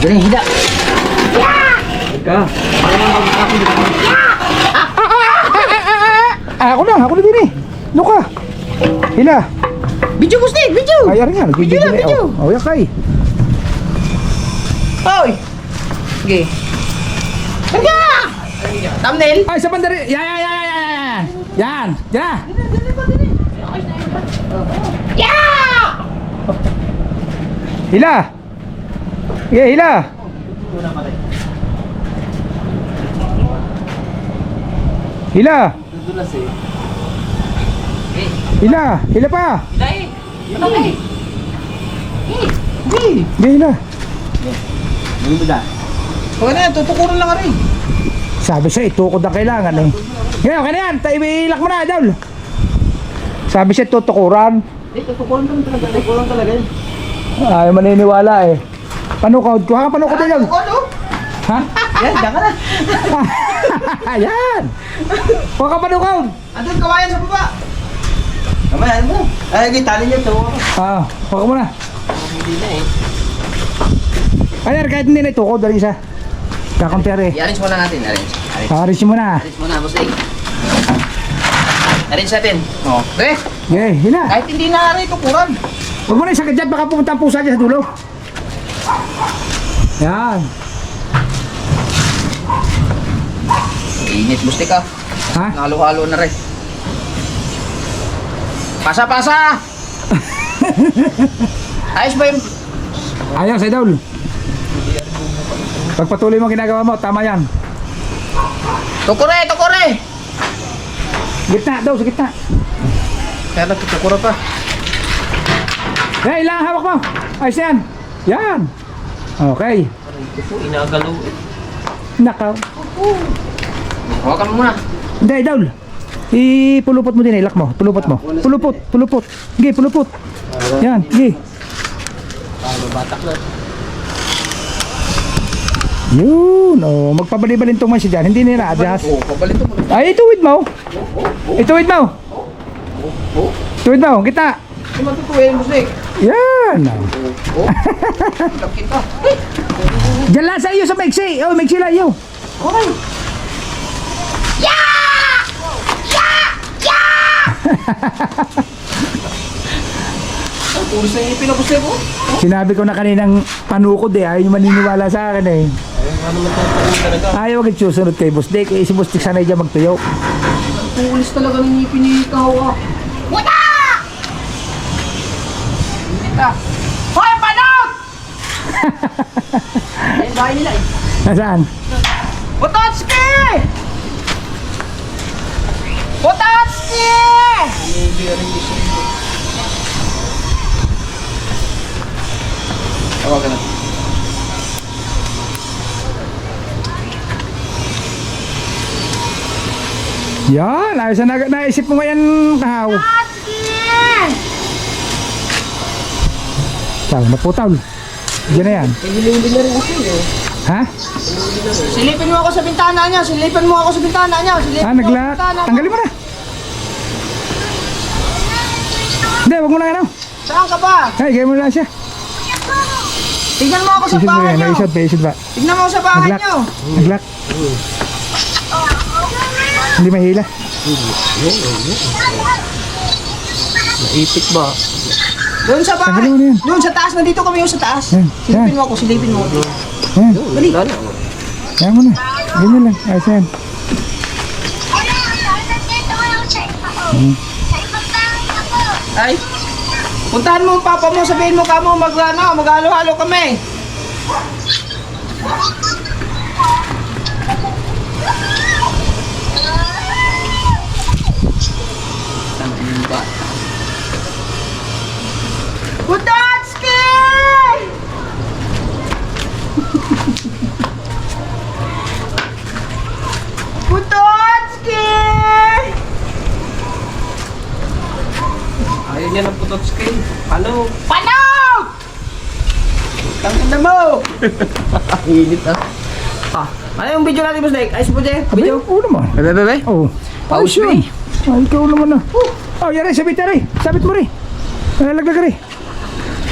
Galing hila. Ako na din eh. Ano ka? Hila. Video boss Nick, video! Ay, ari nga. Video na. video. Oh, okay. Hoy! Sige. Tanga! Thumbnail! Ay, sa bandari. Yan. Yan. Yan. Hila! Yeah, hila! Hila! Hila! Hila pa! Hila! Okay na yan, tutukuran lang ka rin. Sabi siya, itukod ang kailangan eh. Ngayon, okay na yan. Ilak mo na, Idol. Sabi siya, tutukuran. Tukuran talaga yun. Ay, maniniwala eh. Panukod ko. Ha, panukod din yun. Ha? Yan, diyan ka na. Ayan. Huwag ka panukod. Andun, kawayan sa baba. Kamayan mo. Ay, tali niyo to. Huwag ka muna. Ayan, kahit hindi na itukod, dali isa. Kakompere. I-arrange muna natin, arrange. Arrange mo na. Arrange muna, boss Nick. Arrange natin. Oh. Pre, Okay, hila. kahit hindi na rin tukuran. Huwag mo na isagad dyan, baka pumunta ang pusa dyan sa dulo. Yan. Init, boss Nick ah. Ha? Halo-halo na rin. Pasa-pasa! Ayos ba yung... Ayos, Idol. Pagpatuloy mo ginagawa mo, tama yan. Tukure, tukure! Gitna daw, sa gitna. Kaya nagtutukura pa. Hey, ilang hawak mo. Ayos yan. Yan. Okay. Inagalaw eh. Nakaw. Hawakan mo muna. Hindi, Idol. Ipulupot mo din, ilak mo. Pulupot mo. Pulupot. Sige, pulupot. Yan, sige. Yun, oh. Magpabali-balin tong siya dyan. Hindi nila adjust. Oh, pabalito mo. Ay, ituwid mo. Ituwid mo. Ituwid mo, kita. Hindi matutuwin, boss Nick. Yan. Kita. Diyan lang sa iyo sa maiksi. Oh, maiksi lang iyo. Okay. Ang tulis na yung pinabos Nick oh. Sinabi ko na kaninang panukod eh. Ayaw nyo maniniwala sa akin eh. Ayaw agad susunod kay Boss Dick. Eh, si Boss Dick sanay dyan magtuyo. Ang tulis talaga ng ngipin ni ikaw ah. Wala! Kita. Hoy, panog! Ayun, bahay nila eh. Nasaan? Pototski! Pototski! Tawagan na. Yan. Ayos na naisip mo ngayon, kahaw. Tawag na po, tawag. Diyan na yan. Ha? Silipin mo ako sa bintana niya. Silipin mo ako sa bintana niya. Silipin mo ako sa Nagla... bintana niya. Tanggalin mo na. Hindi, wag mo na ano. Saan ka ba? Ay, gaya mo na siya. Tignan mo ako sa Isod mo bahay yan. niyo. May isod ba? Tignan mo ako sa bahay Naglock. niyo. Naglock. Hindi mahila. Naipit ba? Doon sa bahay. Tanggalin mo na yan. Doon sa taas. Nandito kami yung sa taas. Yan, Silipin yan. mo ako. Silipin mo ako. Yan. Dali. Yan mo na. Ganyan lang. Ayos yan. Ay. Puntahan mo ang papa mo. Sabihin mo kamo mag-halo-halo kami. Pototski! Pototski! Ayaw niya ng putot screen. Paano? Panog! Tangin na mo! Init ah. Ano yung video natin, Boss Nick? Ayos mo dyan? Abay, oo naman. Bebe? Oo. Pause Ayos yun. Ay, ikaw naman na. Oh, yari, sabit na rin. Sabit mo rin. Nalaglag rin.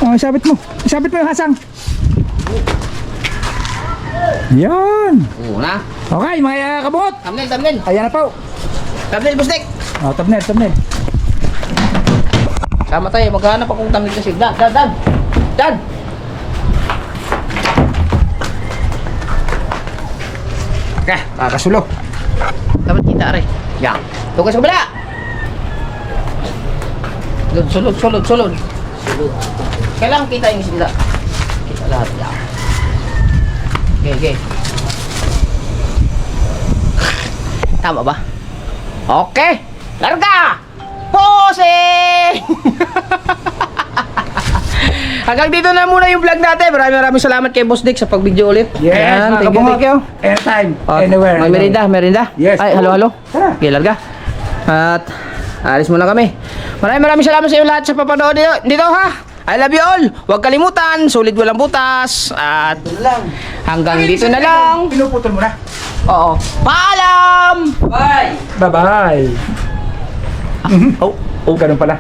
Oh, sabit mo. Sabit mo yung hasang. Yan. Oo na. Okay, mga kabungot. Thumbnail. Ayan na po. Thumbnail, Boss Nick. Oh, thumbnail. Tama tayo, maghanap akong tamig kasi. Dan! Okay, kakasulo. Dapat kita, aray. Yan. Tugas sa kabila! Sulod. Kailangan kita yung sila. Kita lahat. Yan. Okay. Tama ba? Okay! Larga! Posing! Hanggang dito na muna yung vlog natin. Maraming salamat kay Boss Dick sa pag-video ulit. Yes, Ayan, mga kabungot. Anytime, anywhere. May merinda. Yes. Ay, halo. Tara. Okay, larga. At alis muna kami. Maraming salamat sa iyo lahat sa papanood dito ha. I love you all. Huwag kalimutan, sulit walang butas. At hanggang dito na lang. Pinuputol mo na. Oo. Paalam! Bye-bye. Oh, ganun pala.